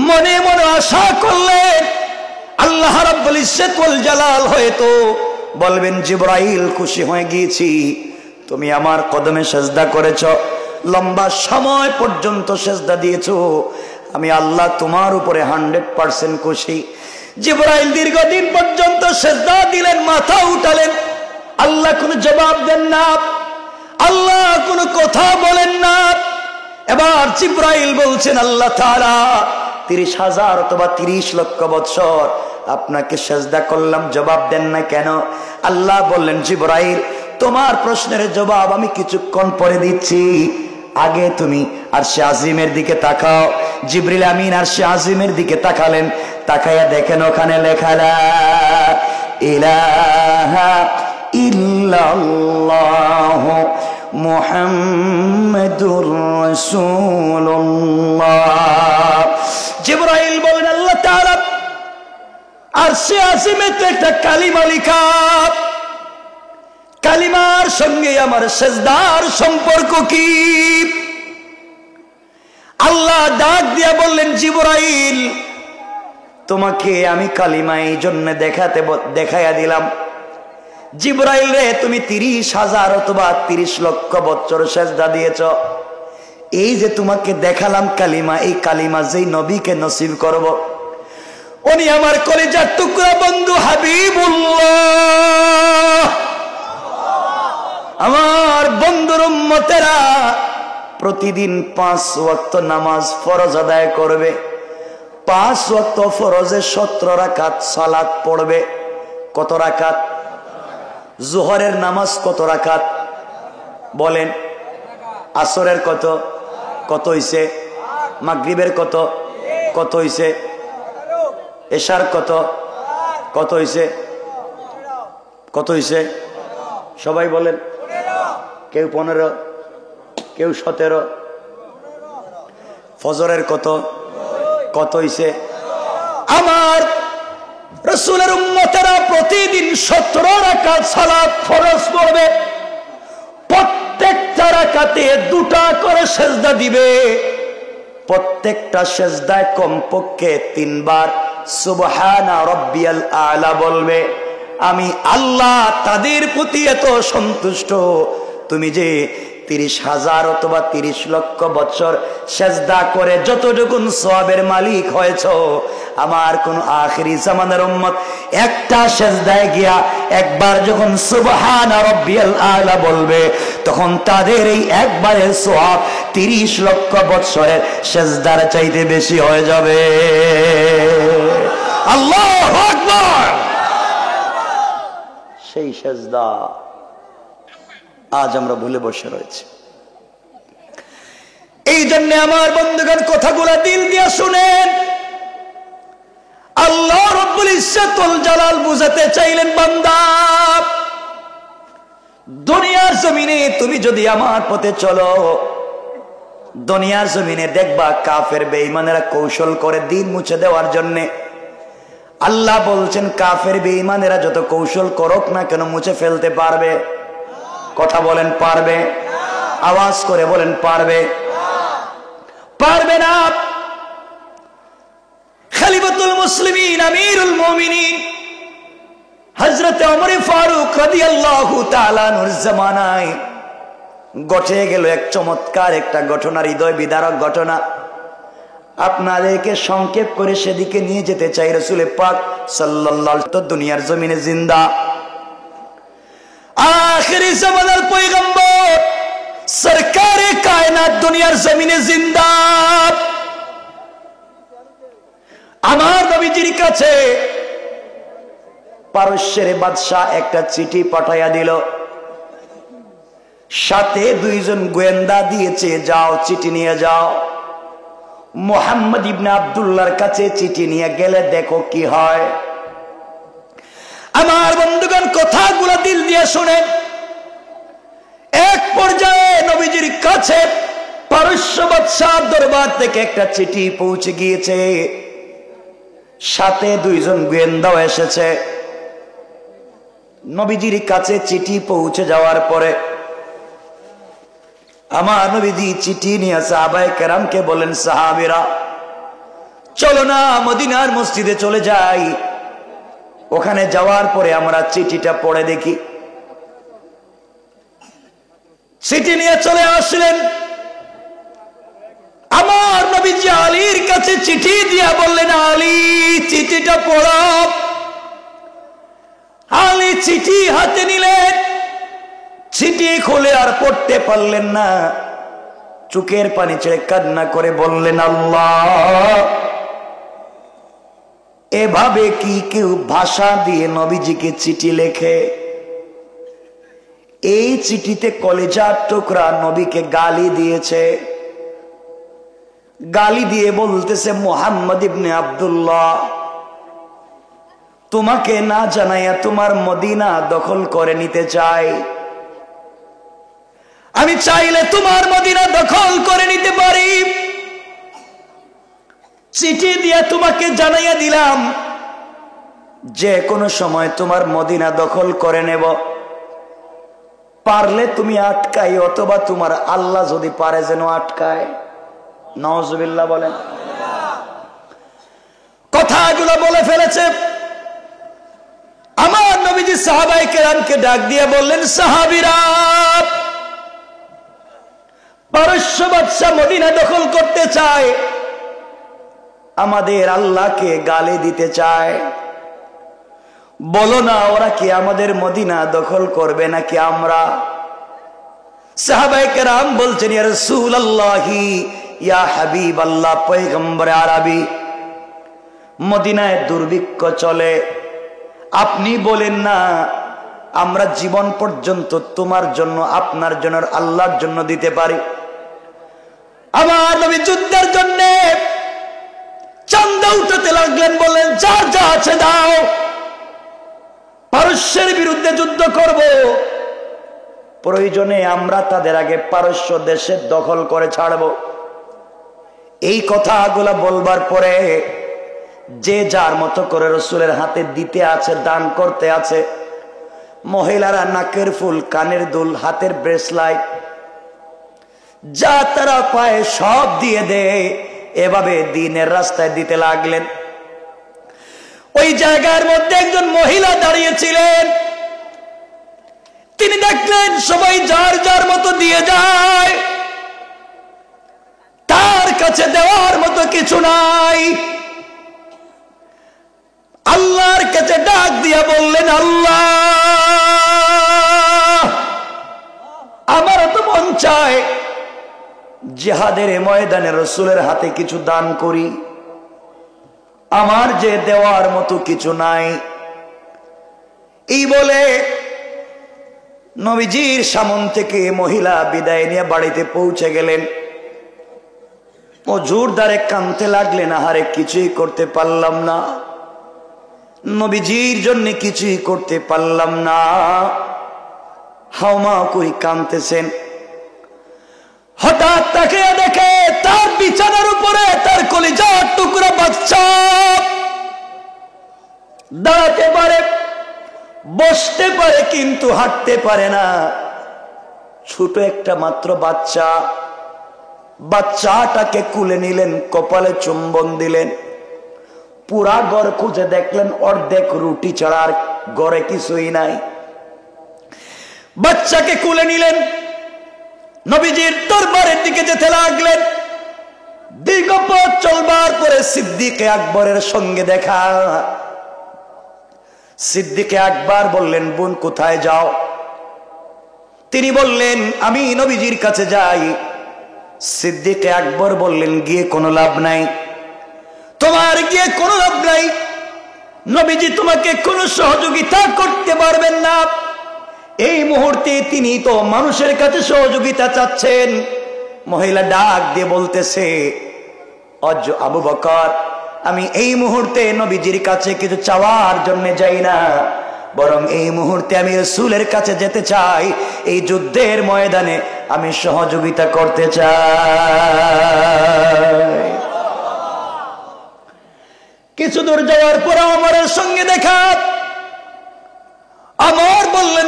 মনে মনে আশা করলেন আল্লাহ রাব্বুল ইজ্জত ওয়াল জালাল হয়তো বলবেন, জিবরাইল খুশি হয়ে গিয়েছি, তুমি আমার কদমে সেজদা করেছো, লম্বা সময় পর্যন্ত সেজদা দিয়েছো, আমি আল্লাহ তোমার উপরে 100% খুশি। জিবরাইল দীর্ঘদিন পর্যন্ত সেজদা দিলেন, মাথা উঠালেন, আল্লাহ কোনো জবাব দেন না, আল্লাহ কোনো কথা বলেন না। এবার জিবরাইল বলছেন, আল্লাহ তাআলা 30,000 অথবা 30 লক্ষ বছর আপনাকে সেজদা করলাম, জবাব দেন না কেন? আল্লাহ বললেন, জিবরাইল তোমার প্রশ্নের জবাব আমি কিছুক্ষণ পরে দিচ্ছি, আগে তুমি আরশে আজিমের দিকে তাকাও। জিবরিল আমিন আরশে আজিমের দিকে তাকালেন, তাকায়া দেখেন ওখানে লেখা লা ইলাহা ইল্লাল্লাহু মুহাম্মাদুর রাসূলুল্লাহ। জিবরাইল বলেন, আল্লাহ তাআলা আরশে আজিমে তো একটা কালিমা লেখা, কালিমার সঙ্গে আমার সেজদার সম্পর্ক কি? আল্লাহ ডাক দিয়া বললেন, জিবরাইল তোমাকে আমি কালিমা এই জন্য দেখাইয়া দিলাম। জিবরাইল রে, তুমি 30,000 অথবা 30 লক্ষ বছর সেজদা দিয়েছ, এই যে তোমাকে দেখালাম কালিমা, এই কালিমা যেই নবীকে নসিব করব, উনি আমার কলিজার টুকরা বন্ধু হাবিবুল্লাহ। আমার বন্ধুর উম্মতেরা প্রতিদিন 5 ওয়াক্ত নামাজ ফরজ আদায় করবে, 5 ওয়াক্ত ফরজে 17 রাকাত সালাত পড়বে। কত রাকাত? জোহরের নামাজ কত রাকাত বলেন? আসরের কত? কত হইছে? মাগরিবের কত? কত হইছে? এশার কত? কত হইছে? কত হইছে? সবাই বলেন। কেউ 15, কেউ 17। ফজরের কত? কত হইছে? আমার রাসূলের উম্মতেরা প্রতিদিন 17 রাকাত সালাত ফরজ পড়বে, প্রত্যেকটা রাকাতে 2টা করে সেজদা দিবে, প্রত্যেকটা সেজদায় কমপক্ষে 3 বার সুবহানা রাব্বিয়াল আ'লা বলবে। আমি আল্লাহ তাদের প্রতি এত সন্তুষ্ট, তুমি যে 30,000 অথবা 30 লক্ষ বছর সেজদা করে যতটুকুন সওয়াবের মালিক হয়েছ, আমার কোন আখিরি জামানার উম্মত একটা সেজদায় গিয়া একবার যখন সুবহানা রাব্বিয়াল আ'লা বলবে, তখন তাদের এই একবারের সওয়াব 30 লক্ষ বছরের সেজদার চাইতে বেশি হয়ে যাবে। আল্লাহু আকবার। সেই সেজদা আজ আমরা ভুলে বসে রয়েছি। এই জন্য আমার বন্ধুগণ কথাগুলা দিল দিয়ে শুনেন। আল্লাহ রাব্বুল ইজ্জত ওয়াল জালাল বুঝাতে চাইলেন, বান্দা দুনিয়ার জমিনে তুমি যদি আমার পথে চলো, দুনিয়ার জমিনে দেখবা কাফের বেঈমানেরা কৌশল করে দিন মুছে দেওয়ার জন্য। আল্লাহ বলছেন, কাফের বেঈমানেরা যত কৌশল করুক না কেন মুছে ফেলতে পারবে? কথা বলেন, পারবে? আওয়াজ করে বলেন, পারবে? পারবে না। খলিফাতুল মুসলিমিন আমিরুল মুমিনিন হযরত ওমর ফারুক রাদিয়াল্লাহু তাআলা আনহুর জামানায় ঘটে গেল এক চমৎকার একটা ঘটনা, হৃদয় বিদারক ঘটনা। আপনাদেরকে সংক্ষেপ করে সেদিকে নিয়ে যেতে চাই। রাসূল পাক সাল্লাল্লাহু আলাইহি ওয়াসাল্লাম দুনিয়ার জমিনে জিন্দা, আখিরি জামানার পয়গম্বর সরকারে কায়নাত দুনিয়ার জমিনে জিন্দা। আমার নবীজির কাছে পারস্যের বাদশাহ একটা চিঠি পাঠাইয়া দিল, সাথে দুইজন গোয়েন্দা দিয়েছে, যাও চিঠি নিয়ে যাও। মুহাম্মদ ইবনে আব্দুল্লাহর কাছে চিঠি নিয়ে গেলে দেখো কি হয়। আমার বন্ধুগণ, কথাগুলো দিল দিয়ে শুনেন। এক পর্যায়ে নবীজির কাছে পারস্য বাদশাহ দরবার থেকে একটা চিঠি পৌঁছে গিয়েছে, সাথে দুইজন গোয়েন্দাও এসেছে। নবীজির কাছে চিঠি পৌঁছে যাওয়ার পরে আমার নবীজি চিঠি নিয়ে সাহাবায়ে কেরামকে বলেন, সাহাবীরা চলো না মদিনার মসজিদে চলে যাই, ওখানে যাওয়ার পরে আমরা চিঠিটা পড়ে দেখি। চিঠি নিয়ে চলে আসলেন। আমার নবীজি আলীর কাছে চিঠি দিয়া বললেন, আলী চিঠিটা পড়ো। আলী চিঠি হাতে নিলেন, চিঠি খুলে আর পড়তে পারলেন না, চোখের পানি ছেড়ে কান্না করে বললেন, আল্লাহ, এভাবে কি কেউ ভাষা দিয়ে নবীজিকে চিঠি লেখে? এই চিঠিতে কলেজার টুকরা নবীকে গালি দিয়েছে, গালি দিয়ে বলতেছে, মুহাম্মদ ইবনে আব্দুল্লাহ, তোমাকে না জানাইয়া তোমার মদিনা দখল করে নিতে চাই। আমি চাইলে তোমার মদিনা দখল করে নিতে পারি। চিঠি দিয়ে তোমাকে জানাইয়া দিলাম, যে কোনো সময় তোমার মদিনা দখল করে নেব। পারলে তুমি আটকাই, অথবা তোমার আল্লাহ যদি পারে যেন আটকায়। নাউজুবিল্লাহ বলেন। কথাগুলো বলে ফেলেছে। আমার নবীজি সাহাবায়ে কেরামকে ডাক দিয়ে বললেন, সাহাবীরা, পারস্য বাদশা মদিনা দখল করতে চায়, আমাদের আল্লাহকে গালি দিতে চায়। বলো না, ওরা কি আমাদের মদিনা দখল করবে নাকি আমরা? সাহাবায়ে কেরাম বলছেন, ইয়া রাসূলুল্লাহি, ইয়া হাবিবাল্লাহ, পয়গম্বর আরবি, মদিনায় দুর্ভিক্ষ চলে, আপনি বলেন না আমরা জীবন পর্যন্ত তোমার জন্য, আপনার জন্য, আল্লাহর জন্য দিতে পারি। আমার নবী যুদ্ধের জন্য চাঁদা উঠাতে লাগলেন, বললেন, যা যা আছে দাও, পারস্যের বিরুদ্ধে যুদ্ধ করব, প্রয়োজনে আমরা তাদের আগে পারস্য দেশে দখল করে ছাড়ব। এই কথাগুলা বলবার পরে যে যার মতো করে রাসূলের হাতে দিতে আছে, দান করতে আছে। মহিলারা নাকের ফুল, কানের দুল, হাতের ব্রেসলাইট, যা তারা পায় সব দিয়ে দেয়। এভাবে দিনের রাস্তায় দিতে লাগলেন। ওই জায়গার মধ্যে একজন মহিলা দাঁড়িয়েছিলেন। তিনি দেখলেন সবাই যার যার মতো দিয়ে যায়, তার কাছে দেওয়ার মতো কিছু নাই। আল্লাহর কাছে ডাক দিয়া বললেন, আল্লাহ, আমারও তো মন চায় জিহাদের ময়দানে রাসূলের হাতে কিছু দান করি, আমার যে দেওয়ার মতো কিছু নাই। এই বলে নবীজির সামন থেকে মহিলা বিদায় নিয়ে বাড়িতে পৌঁছে গেলেন। ও জোরদারে কাঁদতে লাগলেন, আহারে কিছুই করতে পারলাম না, নবীজির জন্য কিছুই করতে পারলাম না। হাওমা কই কাঁদতেছেন। হঠাৎ তাকে দেখে তার বিছানার উপরে তার কলিজার টুকরা বাচ্চা দাঁড়াতে পারে, বসতে পারে, কিন্তু হাঁটতে পারে না। ছোট একটা মাত্র বাচ্চা। বাচ্চাটাকে কুলে নিলেন, কপালে চুম্বন দিলেন, পুরা ঘর খুঁজে দেখলেন অর্ধেক রুটি ছাড়া আর ঘরে কিছুই নাই। বাচ্চাকে কুলে নিলেন, নবীজির দরবারের দিকে যেতে লাগলেন। দীর্ঘ পথ চলবার পরে সিদ্দিকে আকবরের সঙ্গে দেখা। সিদ্দিকে আকবর বললেন, বোন কোথায় যাও? তিনি বললেন, আমি নবীজির কাছে যাই। সিদ্দিকে আকবর বললেন, গিয়ে কোনো লাভ নাই, তোমার গিয়ে কোনো লাভ নাই, নবীজি তোমাকে কোনো সহযোগিতা করতে পারবেন না। এই মুহূর্তে তিনি তো মানুষের কাছে সহযোগিতা চাচ্ছেন। মহিলা ডাক দিয়ে বলতেছে, আবু বকর, আমি এই মুহূর্তে নবীজির কাছে কিছু চাওয়ার জন্য যাই না, বরং এই মুহূর্তে আমি রাসূলের কাছে যেতে চাই। এই যুদ্ধের ময়দানে আমি সহযোগিতা করতে চাই। কিছু দূর যাওয়ার পর ওমরের সঙ্গে দেখা। ওমর বললেন,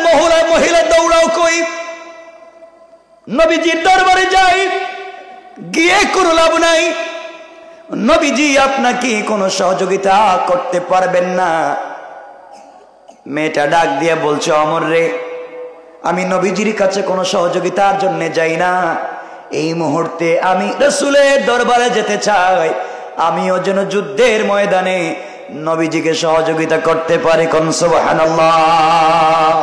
মহিলা দৌড়াও কই? নবীজির দরবারে যাই, গিয়ে কোনো লাভ নাই, নবীজি আপনাকে কোনো সহযোগিতা করতে পারবেন না। মেয়েটা ডাক দিয়ে বলছে, ওমর রে, আমি নবীজির কাছে কোনো সহযোগিতার জন্য যাই না, এই মুহূর্তে আমি রাসূলের দরবারে যেতে চাই, আমিও যেন যুদ্ধের ময়দানে নবীজিকে সহযোগিতা করতে পারি। কোন সুবহানাল্লাহ।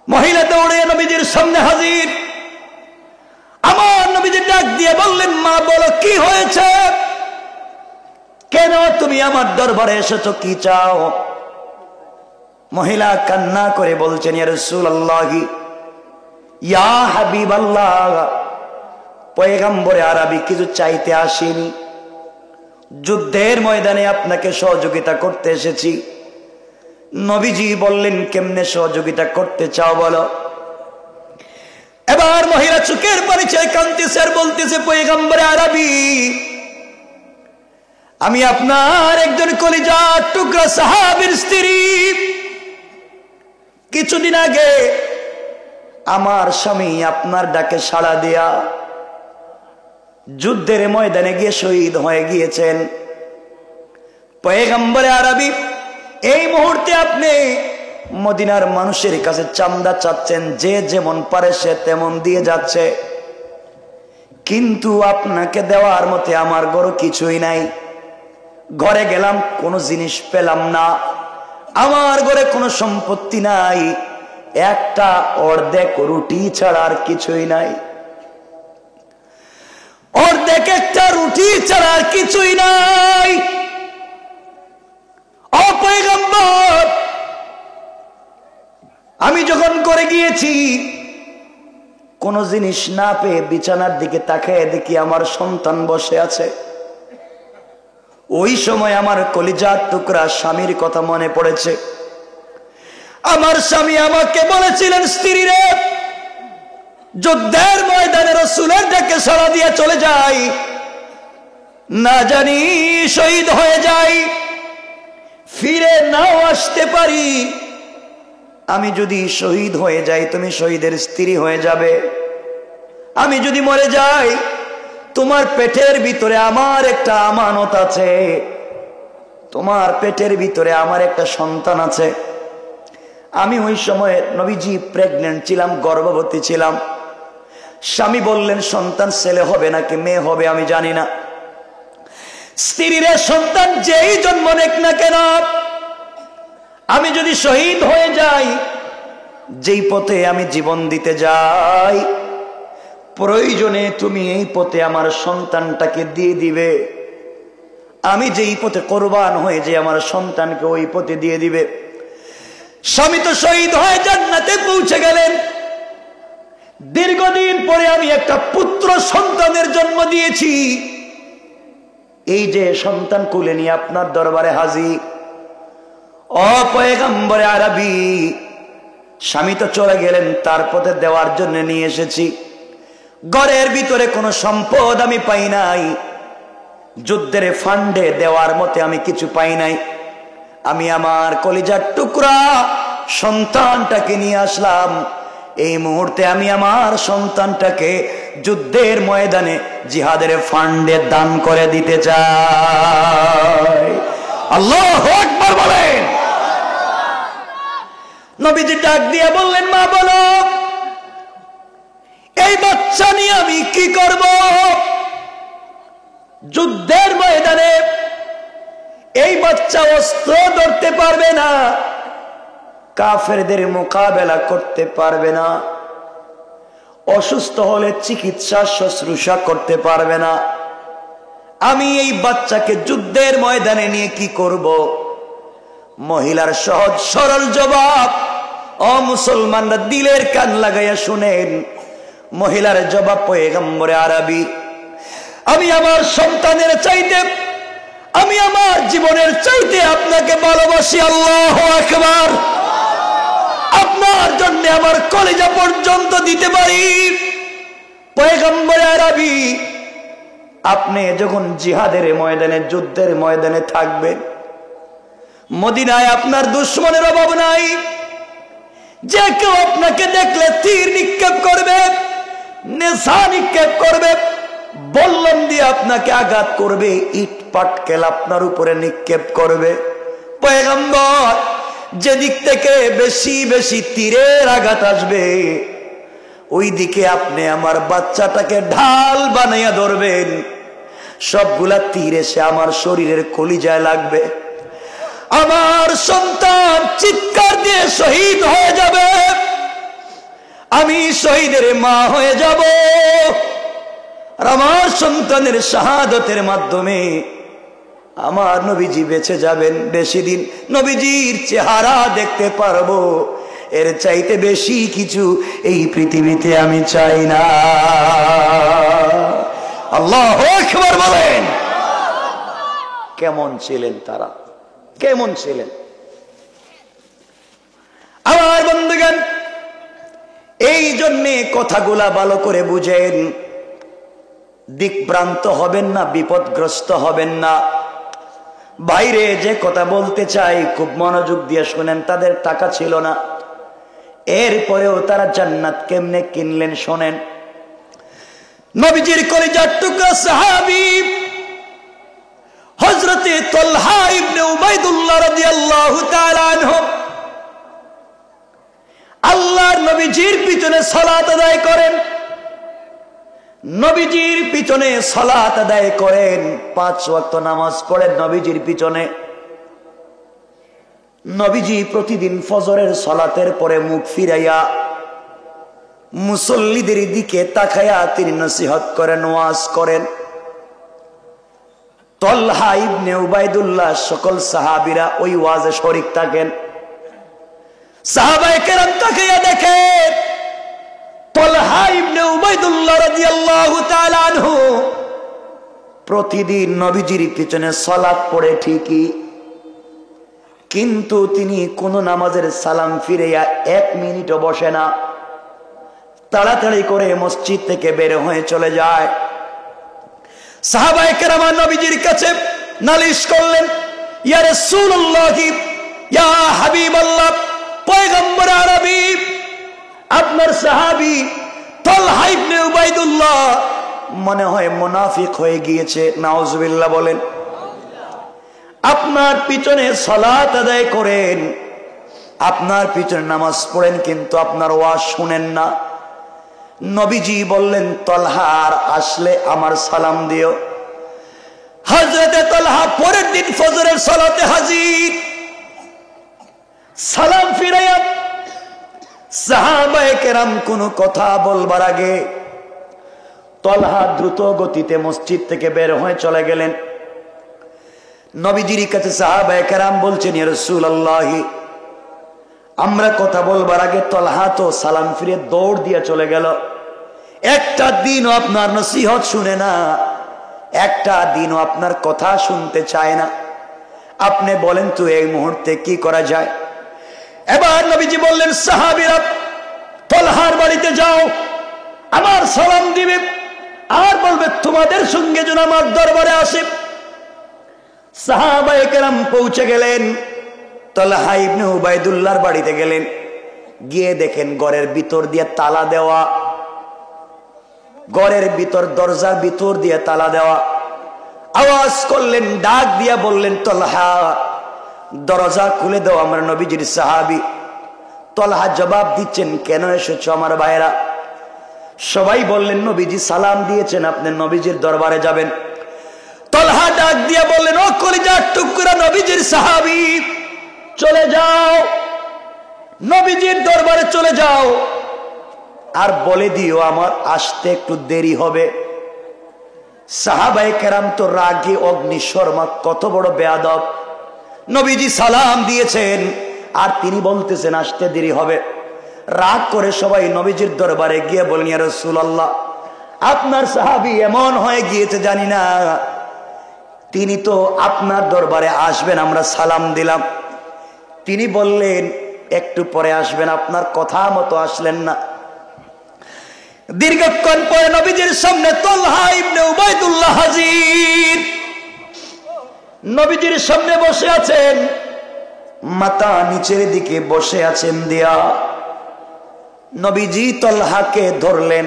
মহিলা দৌড়ে নবীজির সামনে হাজির। আমার নবীজি ডাক দিয়ে বললেন, মা বলো কি হয়েছে, কেন তুমি আমার দরবারে এসেছো, কি চাও? মহিলা কান্না করে বলছেন, ইয়া রাসূলুল্লাহ, ইয়া হাবিবাল্লাহ, পয়গম্বরে আরবি কিছু চাইতে আসিনি, যুদ্ধের ময়দানে আপনাকে সহযোগিতা করতে এসেছি। নবীজি বললেন, কেমনে সহযোগিতা করতে চাও বলো? এবার মহিলা চোখের পরিচয় কাঁদতেছে আর বলতেছে, পয়গম্বরে আরবি, আমি আপনার একজন কলিজার টুকরা সাহাবীর স্ত্রী। কিছুদিন আগে আমার স্বামী আপনার ডাকে সাড়া দিয়া যুদ্ধের ময়দানে গিয়ে শহীদ হয়ে গিয়েছেন। পয়গম্বরে আরবি, এই মুহূর্তে আপনি মদিনার মানুষের কাছে চান্দা চাচ্ছেন, যে যেমন পারে সে তেমন দিয়ে যাচ্ছে, কিন্তু আপনাকে দেওয়ার মতে আমার ঘরে কিছুই নাই। ঘরে গেলাম, কোনো জিনিস পেলাম না, আমার ঘরে কোনো সম্পত্তি নাই, একটা অর্ধেক রুটি ছাড়া আর কিছুই নাই, অর্ধেক একটা রুটি ছাড়া আর কিছুই নাই। ও পয়গম্বর, আমি যখন করে গিয়েছি, কোন জিনিস না পেয়ে বিছানার দিকে তাকিয়ে দেখি আমার সন্তান বসে আছে। ওই সময় আমার কলিজার টুকরা স্বামীর কথা মনে পড়েছে। আমার স্বামী আমাকে বলেছিলেন, স্ত্রী রে, যুদ্ধের ময়দানে রাসূলের ডাকে সাড়া দিয়ে চলে যাই, না জানি শহীদ হয়ে যাই, ফিরে নাও আসতে পারি। আমি যদি শহীদ হয়ে যাই, তুমি শহীদের স্ত্রী হয়ে যাবে। আমি যদি মরে যাই, তোমার পেটের ভিতরে আমার একটা আমানত আছে, তোমার পেটের ভিতরে আমার একটা সন্তান আছে। আমি ওই সময় নবীজি প্রেগনেন্ট ছিলাম, গর্ভবতী ছিলাম। স্বামী বললেন, সন্তান ছেলে হবে নাকি মেয়ে হবে আমি জানি না, স্ত্রীর সন্তান যেই জন্ম নেক না কেন, আমি যদি শহীদ হয়ে যাই, যেই পথে আমি জীবন দিতে যাই, প্রয়োজনে তুমি এই পথে আমার সন্তানটাকে দিয়ে দিবে। আমি যেই পথে কোরবান হয়ে যে আমার সন্তানকে ওই পথে দিয়ে দিবে। স্বামী তো শহীদ হয়ে জান্নাতে পৌঁছে গেলেন। দীর্ঘদিন পরে আমি একটা পুত্র সন্তানের জন্ম দিয়েছি। এই যে সন্তান কুলে নিয়ে আপনার দরবারে হাজির। ও পয়গম্বরে আরবি, স্বামী তো চলে গেলেন, তার পথে দেওয়ার জন্য নিয়ে এসেছি। ঘরের ভিতরে কোনো সম্পদ আমি পাই নাই, যুদ্ধের ফান্ডে দেওয়ার মতে আমি কিছু পাই নাই। আমি আমার কলিজার টুকরা সন্তানটাকে নিয়ে আসলাম। এই মুহূর্তে আমি আমার সন্তানটাকে যুদ্ধের ময়দানে জিহাদের ফান্ডে দান করে দিতে চায়। আল্লাহু আকবার বলেন। নবীজি ডাক দিয়ে বললেন, মা বলো এই বাচ্চা নিয়ে আমি কি করব? যুদ্ধের ময়দানে এই বাচ্চা অস্ত্র ধরতে পারবে না, কাফেরদের মোকাবেলা করতে পারবে না, অসুস্থ হলে চিকিৎসা শুশ্রূষা করতে পারবে না। আমি এই বাচ্চাকে যুদ্ধের ময়দানে নিয়ে কি করব? মহিলার সহজ সরল জবাব, ও মুসলমানরা দিলের কান লাগাইয়া শুনেন, মহিলার জবাব পয়গম্বরে আরবি, আমি আমার সন্তানের চাইতে, আমি আমার জীবনের চাইতে আপনাকে ভালোবাসি। আল্লাহু আকবার। আপনার জন্য আমার কলিজা পর্যন্ত দিতে পারি। পয়গম্বরে আরবি, আপনি যখন জিহাদের ময়দানে, যুদ্ধের ময়দানে থাকবেন, মদিনায় আপনার দুশমনের অভাব নাই। যে কেউ আপনাকে দেখলে তীর নিক্ষেপ করবে, নেশা নিক্ষেপ করবে, বল্লম দিয়ে আপনাকে আঘাত করবে, ইট পাটকেল আপনার উপরে নিক্ষেপ করবে। পয়গম্বর, যেদিক থেকে বেশি বেশি তীরের আঘাত আসবে, ওই দিকে আপনি আমার বাচ্চাটাকে ঢাল বানাইয়া ধরবেন। সবগুলা তীর এসে আমার শরীরের কলিজায় লাগবে, আমার সন্তান চিৎকার দিয়ে শহীদ হয়ে যাবে, আমি শহীদের মা হয়ে যাব, আর আমার সন্তানের শাহাদতের মাধ্যমে আমার নবীজি বেঁচে যাবেন বেশি দিন, নবীজির চেহারা দেখতে পারবো। এর চাইতে বেশি কিছু এই পৃথিবীতে আমি চাই না। আল্লাহু আকবার বলেন। কেমন ছিলেন তারা, কেমন ছিলেন? আমার বন্ধুগণ, এই জন্যে কথাগুলা ভালো করে বুঝেন, দিকভ্রান্ত হবেন না, বিপদগ্রস্ত হবেন না। বাইরে যে কথা বলতে চাই খুব মনোযোগ দিয়ে শুনেন। তাদের টাকা ছিল না, এরপরেও তারা জান্নাত কেমনে কিনলেন শোনেন। নবীজির কলিজার টুকরা সাহাবী হযরতে তালহা ইবনে উবাইদুল্লাহ রাদিয়াল্লাহু তাআলা আনহু আল্লাহর নবীজির পিছনে সালাত আদায় করেন, নবীজির পিছনে সালাত আদায় করেন, 5 ওয়াক্ত নামাজ পড়েন নবীজির পিছনে। নবীজি প্রতিদিন ফজরের সালাতের পরে মুখ ফিরাইয়া মুসল্লিদের দিকে তাকায়া তিনি নসিহত করেন, ওয়াজ করেন। তালহা ইবনে উবাইদুল্লাহ সকল সাহাবীরা ওই ওয়াজে শরীক থাকেন। সাহাবায়ে কেরাম তাকায়া দেখেন তালহা ইবনে উবাইদুল্লাহ রাদিয়াল্লাহু তাআলা আনহু প্রতিদিন নবীজির পিছনে সালাত পড়ে ঠিকই, কিন্তু তিনি কোন নামাজের সালাম ফিরাইয়া 1 মিনিটও বসে না, তাড়াতাড়ি করে মসজিদ থেকে বের হয়ে চলে যায়। সাহাবায়ে কেরাম নবীজির কাছে নালিশ করলেন, ইয়া রাসূলুল্লাহ, ইয়া হাবিবাল্লাহ, পয়গম্বর আরবি, আপনার সাহাবী তালহা ইবনে উবাইদুল্লাহ মনে হয় মুনাফিক হয়ে গিয়েছে, নাউজুবিল্লাহ বলেন। আপনার পিছনে সালাত আদায় করেন, আপনার পিছনে নামাজ পড়েন, কিন্তু আপনার ওয়াজ শুনেন না। নবীজি বললেন, তালহা আর আসলে আমার সালাম দিও। হযরতে তালহা পরের দিন ফজরের সালাতে হাজির, সালাম ফিরাইয়া সাহাবায়ে কেরাম কোনো কথা বলবার আগে তালহা দ্রুত গতিতে মসজিদ থেকে বের হয়ে চলে গেলেন। নবীজির কাছে সাহাবায়ে কেরাম বলছেন, ইয়া রাসূলুল্লাহ, আমরা কথা বলবার আগে তালহা তো সালাম ফিরে দৌড় দিয়ে চলে গেল, একটা দিনও আপনার নসিহত শুনে না, একটা দিনও আপনার কথা শুনতে চায় না। আপনি বলেন তো এই মুহূর্তে কি করা যায়? এবার নবীজি বললেন, সাহাবীরা তালহার বাড়িতে যাও, আমার সালাম দিবে আর বলবে তোমাদের সঙ্গে যেন আমার দরবারে আসে। সাহাবায়ে কেরাম পৌঁছে গেলেন, তালহা ইবনে উবাইদুল্লাহর বাড়িতে গেলেন, গিয়ে দেখেন ঘরের ভিতর দিয়ে তালা দেওয়া। ঘরের ভিতর দরজার ভিতর দিয়ে তালা দেওয়া। আওয়াজ করলেন, ডাক দিয়া বললেন, তলহা দরজা খুলে দাও, আমরা নবীজির সাহাবী। তলহা জবাব দিচ্ছেন, কেন এসেছো আমার ভাইরা? সবাই বললেন, নবীজি সালাম দিয়েছেন, আপনি নবীজির দরবারে যাবেন। তলহা ডাক দিয়া বললেন, ও কলিজার টুকরা নবীজির সাহাবী, চলে যাও, নবীজির দরবারে চলে যাও, আর বলে দিও আমার আসতে একটু দেরি হবে। সাহাবায়ে কেরাম তো রাগে অগ্নিশর্মা, কত বড় বেয়াদব। নবীজি সালাম দিয়েছেন আর তিনি বলতেছেন আসতে দেরি হবে। রাগ করে সবাই নবীজির দরবারে গিয়ে বলেন, ইয়া রাসূলুল্লাহ, আপনার সাহাবী এমন হয়ে গিয়েছে জানি না, তিনি তো আপনার দরবারে আসবেন, আমরা সালাম দিলাম, তিনি বললেন একটু পরে আসবেন, আপনার কথা মতো আসলেন না। দীর্ঘক্ষণ পরে নবীজির সামনে তলহা ইবনে উবাইদুল্লাহ হাজির। নবীজির সামনে বসে আছেন, মাথা নিচের দিকে বসে আছেন দিয়া। নবীজি তলহাকে ধরলেন,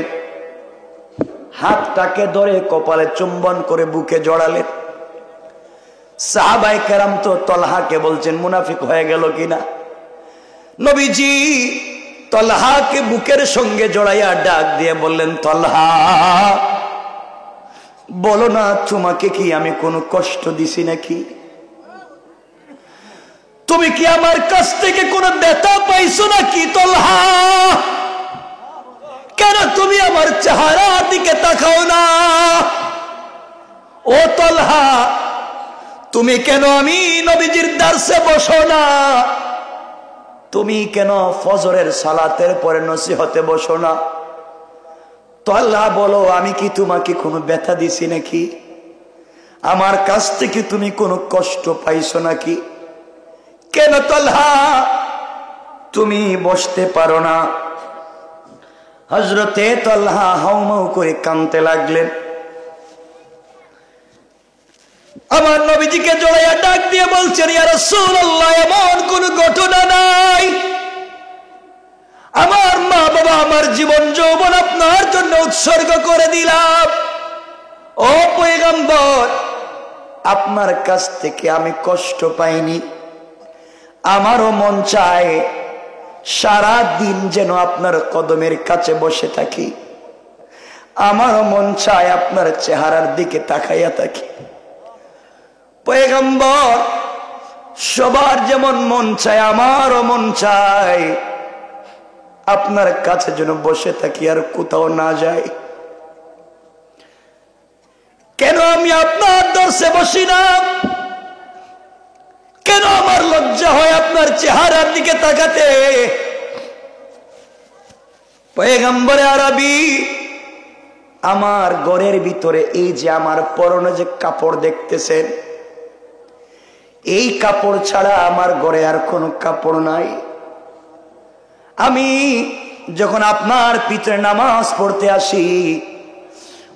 হাতটাকে ধরে কপালে চুম্বন করে বুকে জড়ালেন। সাহাবায়ে কেরাম তো তলহাকে বলছেন মুনাফিক হয়ে গেল কিনা। নবীজি তলহাকে বুকের সঙ্গে জড়াইয়া ডাক দিয়ে বললেন, তলহা বলো না, তোমাকে কি আমি কোনো কষ্ট দিছি নাকি? তুমি কি আমার কাছ থেকে কোনো ব্যথা পাইছো নাকি? তলহা কেন তুমি আমার চেহারার দিকে তাকাও না? ও তলহা, তুমি কেন আমি নবীজির দারসে বসো না? তুমি কেন ফজরের সালাতের পরে নসিহতে বসো না? তলহা বলো, আমি কি তোমাকে কোনো ব্যথা দিছি নাকি? আমার কাছ থেকে তুমি কোনো কষ্ট পাইছো নাকি? কেন তলহা তুমি বসতে পারো না? হযরতে তলহা হাউমাউ করে কাঁদতে লাগলেন। আমার নবীজিকে জড়াইয়া ডাক দিয়ে বলছেন, ইয়া রাসূলুল্লাহ, এমন কোন ঘটনা নাই, আমার মা বাবা, আমার জীবন যৌবন আপনার জন্য উৎসর্গ করে দিলাম। ও পয়গম্বর, আপনার কাছ থেকে আমি কষ্ট পাইনি। আমারও মন চায় সারা দিন যেন আপনার কদমের কাছে বসে থাকি, আমারও মন চায় আপনার চেহারার দিকে তাকাইয়া থাকি। পয়গম্বর, সবার যেমন মন চায় আমারও মন চায় আপনার কাছে যেন বসে থাকি, আর কোথাও না যাই। কেন আমি আপনার দর্শে বসি না? কেন আমার লজ্জা হয় আপনার চেহারার দিকে তাকাতে? পয়গম্বরে আরবি, আমার ঘরের ভিতরে এই যে আমার পরনে যে কাপড় দেখতেছেন, এই কাপড় ছাড়া আমার ঘরে আর কোনো কাপড় নাই। আমি যখন আপনার পিছনে নামাজ পড়তে আসি,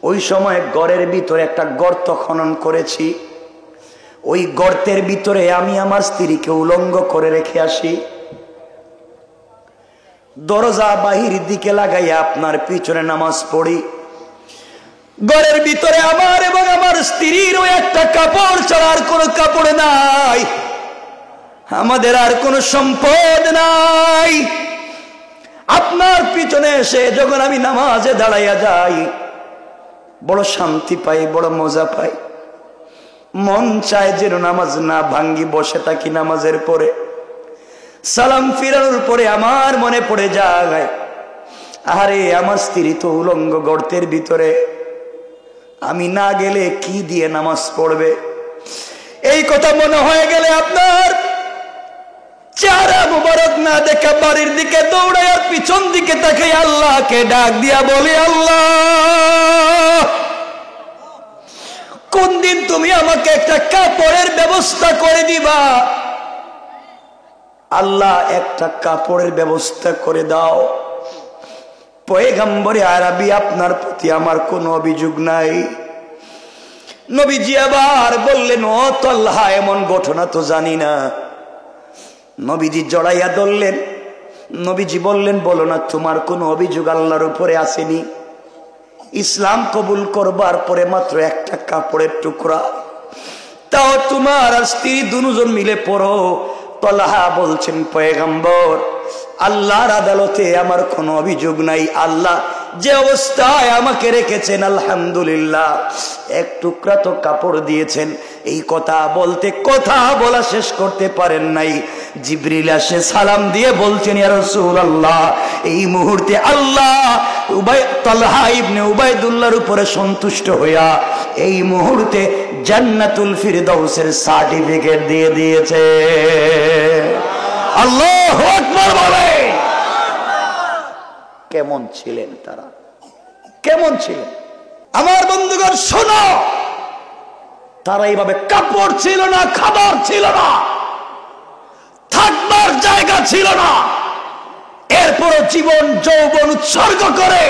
ওই সময় ঘরের ভিতরে একটা গর্ত খনন করেছি, ওই গর্তের ভিতরে আমি আমার স্ত্রীকে উলঙ্গ করে রেখে আসি। দরজা বাহির দিকে লাগাইয়া আপনার পিছনে নামাজ পড়ি। ঘরের ভিতরে আমার এবং আমার স্ত্রীর ওই একটা কাপড় ছাড়া আর কোনো কাপড় নাই, আমাদের আর কোনো সম্পদ নাই। আপনার পিছনে এসে যখন আমি নামাজে দাঁড়াইয়া যাই, বড় শান্তি পাই, বড় মজা পাই। মন চায় যেন নামাজ না ভাঙ্গি, বসে থাকি নামাজের পরে। সালাম ফিরানোর পরে আমার মনে পড়ে যায়, আরে আমার স্ত্রী তো উলঙ্গ গর্তের ভিতরে, আমি না গেলে কি দিয়ে নামাজ পড়বে? এই কথা মনে হয়ে গেলে আপনার চেহারা মুবারক না দেখা বাড়ির দিকে দৌড়ায় আর পিছন দিকে তাকে আল্লাহকে ডাক দিয়া বলি, আল্লাহ, কোন দিন তুমি আমাকে একটা কাপড়ের ব্যবস্থা করে দিবা? আল্লাহ, একটা কাপড়ের ব্যবস্থা করে দাও। পয়গম্বরে আরবি, আপনার প্রতি আমার কোনো অভিযোগ নাই। নবীজি আবার বললেন, ও তলহা, এমন ঘটনা তো জানি না। নবীজি জড়াইয়া ধরলেন। নবীজি বললেন, বলো না, তোমার কোনো অভিযোগ আল্লাহর উপরে আসেনি? ইসলাম কবুল করবার পরে মাত্র একটা কাপড়ের টুকরা, তাও তোমার আর স্ত্রী দুজন মিলে পড়ো। তলহা বলছেন, পয়গম্বর, আল্লাহর আদালতে আমার কোনো অভিযোগ নাই। আল্লাহ যে অবস্থায় আমাকে রেখেছেন আলহামদুলিল্লাহ, এক টুকরা তো কাপড় দিয়েছেন। এই কথা বলতে কথা বলা শেষ করতে পারেন নাই, জিবরিল এসে সালাম দিয়ে বলছেন, ইয়া রাসূলুল্লাহ, এই মুহূর্তে আল্লাহ তালহা ইবনে উবাইদুল্লাহর উপরে সন্তুষ্ট হইয়া এই মুহূর্তে জান্নাতুল ফিরদাউসের সার্টিফিকেট দিয়ে দিয়েছে। আল্লাহু আকবার বলে। কেমন ছিলেন তারা, কেমন ছিলেন? আমার বন্ধুগণ শোনো, তারা এইভাবে কাপড় ছিল না, খাবার ছিল না, থাকবার জায়গা ছিল না, এরপর জীবন যৌবন উৎসর্গ করে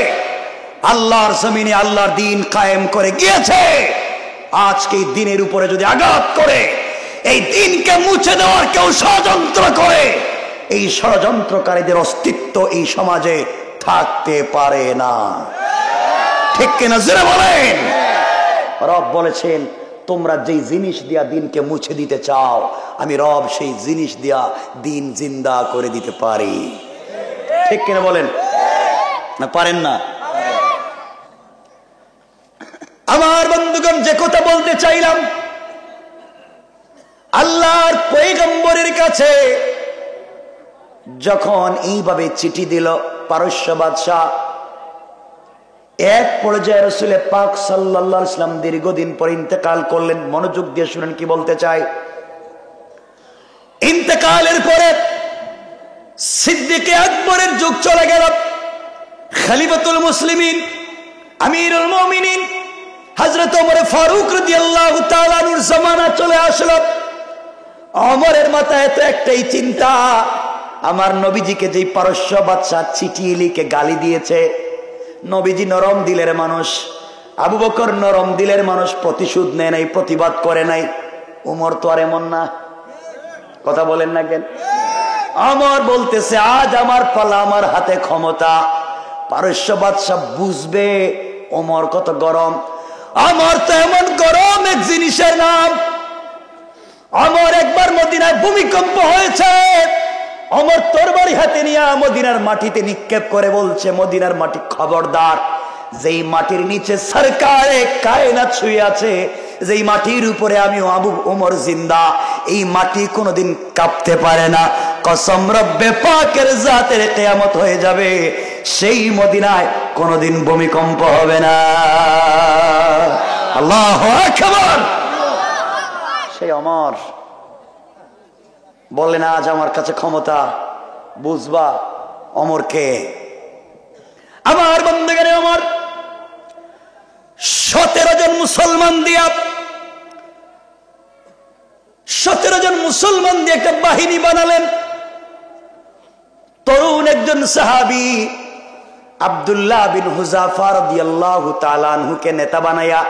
আল্লাহর জমিনে আল্লাহর দ্বীন কায়েম করে গিয়েছে। আজকে এই দ্বীনের উপরে যদি আঘাত করে, এই দ্বীনকে মুছে দেওয়ার কেউ ষড়যন্ত্র করে, এই ষড়যন্ত্রকারীদের অস্তিত্ব এই সমাজে থাকতে পারে না। ঠিক কিনা জোরে বলেন? রব বলেছেন, তোমরা যেই জিনিস দিয়া দ্বীনকে মুছে দিতে চাও, আমি রব সেই জিনিস দিয়া দ্বীন জিন্দা করে দিতে পারি। ঠিক কিনা বলেন? না পারেন না? আমার বন্ধুগণ, যে কথা বলতে চাইলাম, আল্লাহর পয়গম্বরের কাছে যখন এইভাবে চিঠি দিল পারস্য বাদশাহ, এক পর্যায়ে রাসূল পাক সাল্লাল্লাহু আলাইহি ওয়াসাল্লাম দীর্ঘদিন পর ইন্তেকাল করলেন। মনোযোগ দিয়ে শুনেন কি বলতে চাই। ইন্তেকালের পরে সিদ্দিকে আকবরের যুগ চলে গেল। খলিফাতুল মুসলিমিন, আমিরুল মুমিনিন হযরত ওমর ফারুক রাদিয়াল্লাহু তাআলা আনহুর জামানা চলে আসলো। ওমরের মাথায় তো একটাই চিন্তা, আমার নবীজিকে যেই পারস্য বাদশা চিঠি লিখে গালি দিয়েছে, নবীজি নরম দিলের মানুষ, আবু বকর নরম দিলের মানুষ, প্রতিশোধ নেয় নাই, প্রতিবাদ করে নাই। ওমর তো আর এমন না। কথা বলেন না কেন? ওমর বলতেছে, আজ আমার পালা, আমার হাতে ক্ষমতা। পারস্য বাদশা বুঝবে ওমর কত গরম। ওমর তো এমন গরম এক জিনিসের নাম। ওমর একবার মদিনায় ভূমিকম্প হয়েছে, ওমর তরবারি হাতে নিয়ে মদিনার মাটিতে নিক্ষেপ করে বলছে, মদিনার মাটি খবরদার, যেই মাটির নিচে সরকারে কায়নাত শুয়ে আছে, যেই মাটির উপরে আমি আবু ওমর জিন্দা, এই মাটি কোনোদিন কাঁপতে পারে না। কসম রব্বে পাকের জাতের কিয়ামত হয়ে যাবে, সেই মদিনায় কোনোদিন ভূমিকম্প হবে না। আল্লাহু আকবার। সেই ওমর বললেন, আজ আমার কাছে ক্ষমতা, বুঝবা ওমরকে। আমার বন্ধুগণে, ওমর 17 জন মুসলমান দিয়া 17 জন মুসলমান দিয়ে একটা বাহিনী বানালেন। তরুণ একজন সাহাবী আব্দুল্লাহ বিন হুযাফা রাদিয়াল্লাহু তাআলা আনহুকে নেতা বানায়া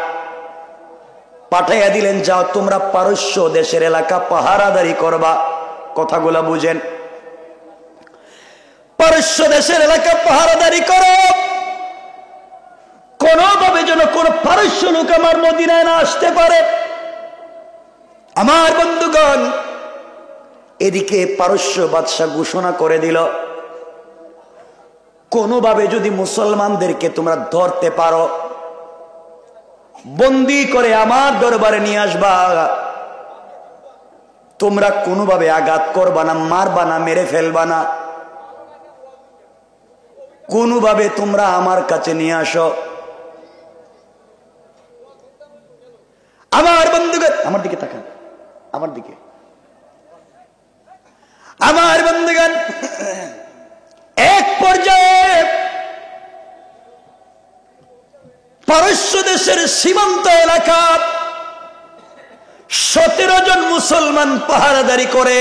পাঠাইয়া দিলেন, যাও তোমরা পারস্য দেশের এলাকা পাহারাদারি করবা। কথাগুলা বুঝেন, পারস্য দেশের এলাকা পাহারাদারি করো, কোনোভাবে যেন কোন পারস্য লোক আমার মদিনায় না আসতে পারে। আমার বন্ধুগণ, এদিকে পারস্য বাদশা ঘোষণা করে দিল, কোনোভাবে যদি মুসলমানদেরকে তোমরা ধরতে পারো, বন্দী করে আমার দরবারে নিয়ে আসবা, তোমরা কোনোভাবে আঘাত করবা না, মারবা না, মেরে ফেলবা না, কোনোভাবে তোমরা আমার কাছে নিয়ে আসো। আমার বন্ধুগণ, আমার দিকে তাকান, আমার দিকে। আমার বন্ধুগণ, এক পর্যায়ে পারস্য দেশের সীমান্ত এলাকা 17 জন মুসলমান পাহারাদারি করে।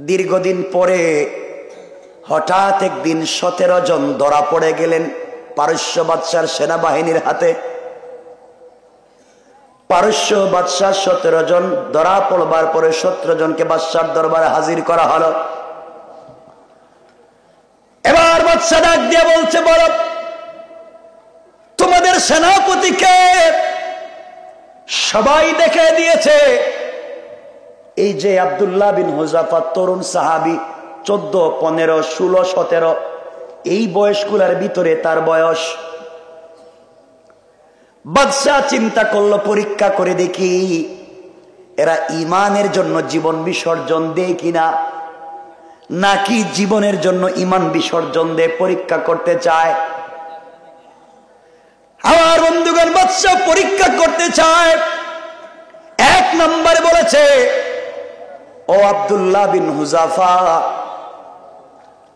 দীর্ঘদিন পরে হঠাৎ একদিন 17 জন ধরা পড়ে গেলেন পারস্য বাদশার সেনাবাহিনীর হাতে। পারস্য বাদশাহ 17 জন ধরা পড়বার পরে 17 জনকে বাদশার দরবারে হাজির করা হলো। এবার বাদশা ডাক দিয়ে বলছে, বলো তাদের সেনাপতিকে সবাই দেখে দিয়েছে। এই যে আব্দুল্লাহ বিন হুযাফা তরুণ সাহাবী, 14, 15, 16, 17 এই বয়সগুলোর ভিতরে তার বয়স। বাদশা চিন্তা করলো, পরীক্ষা করে দেখি এরা ঈমানের জন্য জীবন বিসর্জন দেয় কিনা, নাকি জীবনের জন্য ঈমান বিসর্জন দেয়, পরীক্ষা করতে চায়। আমার বন্ধুগণ, বাদশা পরীক্ষা করতে চায়। 1 নম্বরে বলেছে, ও আব্দুল্লাহ বিন হুযাফা,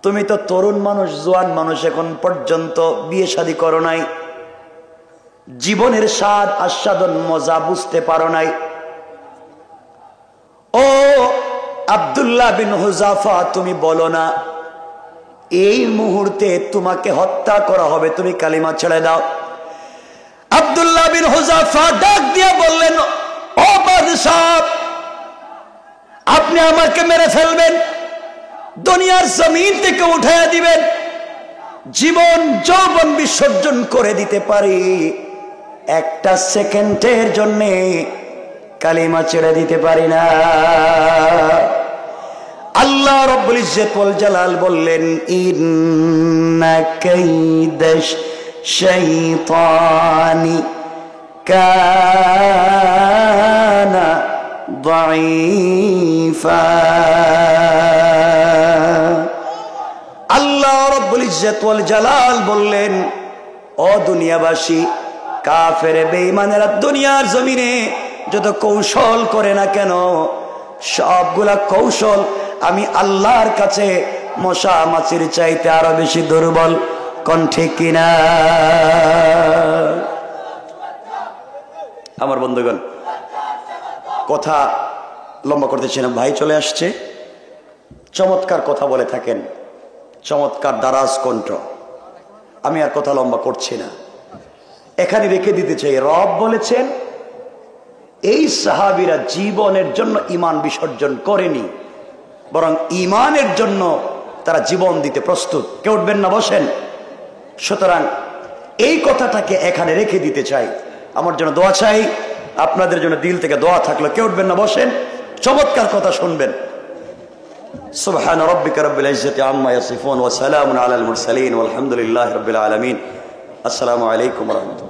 তুমি তো তরুণ মানুষ, জোয়ান মানুষ, এখন পর্যন্ত বিয়ে শাদী করো নাই, জীবনের স্বাদ আস্বাদন মজা বুঝতে পারো নাই। ও আব্দুল্লাহ বিন হুযাফা, তুমি বলো না এই মুহূর্তে তোমাকে হত্যা করা হবে, তুমি কালিমা ছেড়ে দাও। আব্দুল্লাহ বিন হুযাফা ডাক দিয়ে বললেন, ও বাদশাহ, আপনি আমাকে মেরে ফেলবেন, দুনিয়ার জমিন থেকে উঠাইয়া দিবেন, জীবন যৌবন বিসর্জন করে দিতে পারি, 1 সেকেন্ডের জন্য কালিমা ছেড়ে দিতে পারি না। আল্লাহ রাব্বুল ইজ্জত ওয়াল জালাল বললেন, ইন্না কাইদাশ শাইতানি কানা দাঈফা। আল্লাহ রাব্বুল ইজ্জত ওয়াল জালাল বললেন, ও দুনিয়াবাসী, কাফের বেঈমানেরা দুনিয়ার জমিনে যত কৌশল করে না কেন, সবগুলা কৌশল আমি আল্লাহর কাছে মশা মাছির চাইতে আরো বেশি দুর্বল। কোন ঠিক কিনা? আমার বন্ধুগণ, কথা লম্বা করতেছি না, ভাই চলে আসছে, চমৎকার কথা বলে থাকেন, চমৎকার দারাজ কণ্ঠ। আমি আর কথা লম্বা করছি না, এখানে রেখে দিতে চাই। রব বলেছেন এই সাহাবীরা জীবনের জন্য ঈমান বিসর্জন করেনি, বরং ঈমানের জন্য তারা জীবন দিতে প্রস্তুত। কেউ উঠবেন না, বসেন। সুতরাং এই কথাটাকে এখানে রেখে দিতে চাই। আমার জন্য দোয়া চাই, আপনাদের জন্য দিল থেকে দোয়া থাকলো। কেউ উঠবেন না, বসেন, চমৎকার কথা শুনবেন। সুবহান রাব্বিকা রাব্বিল ইজ্জাতি আম্মা ইয়াসিফুন ওয়া সালামুন আলাল মুরসালিন ওয়ালহামদুলিল্লাহি রাব্বিল আলামিন। আসসালামু আলাইকুম ওয়া রাহমাতুল্লাহ।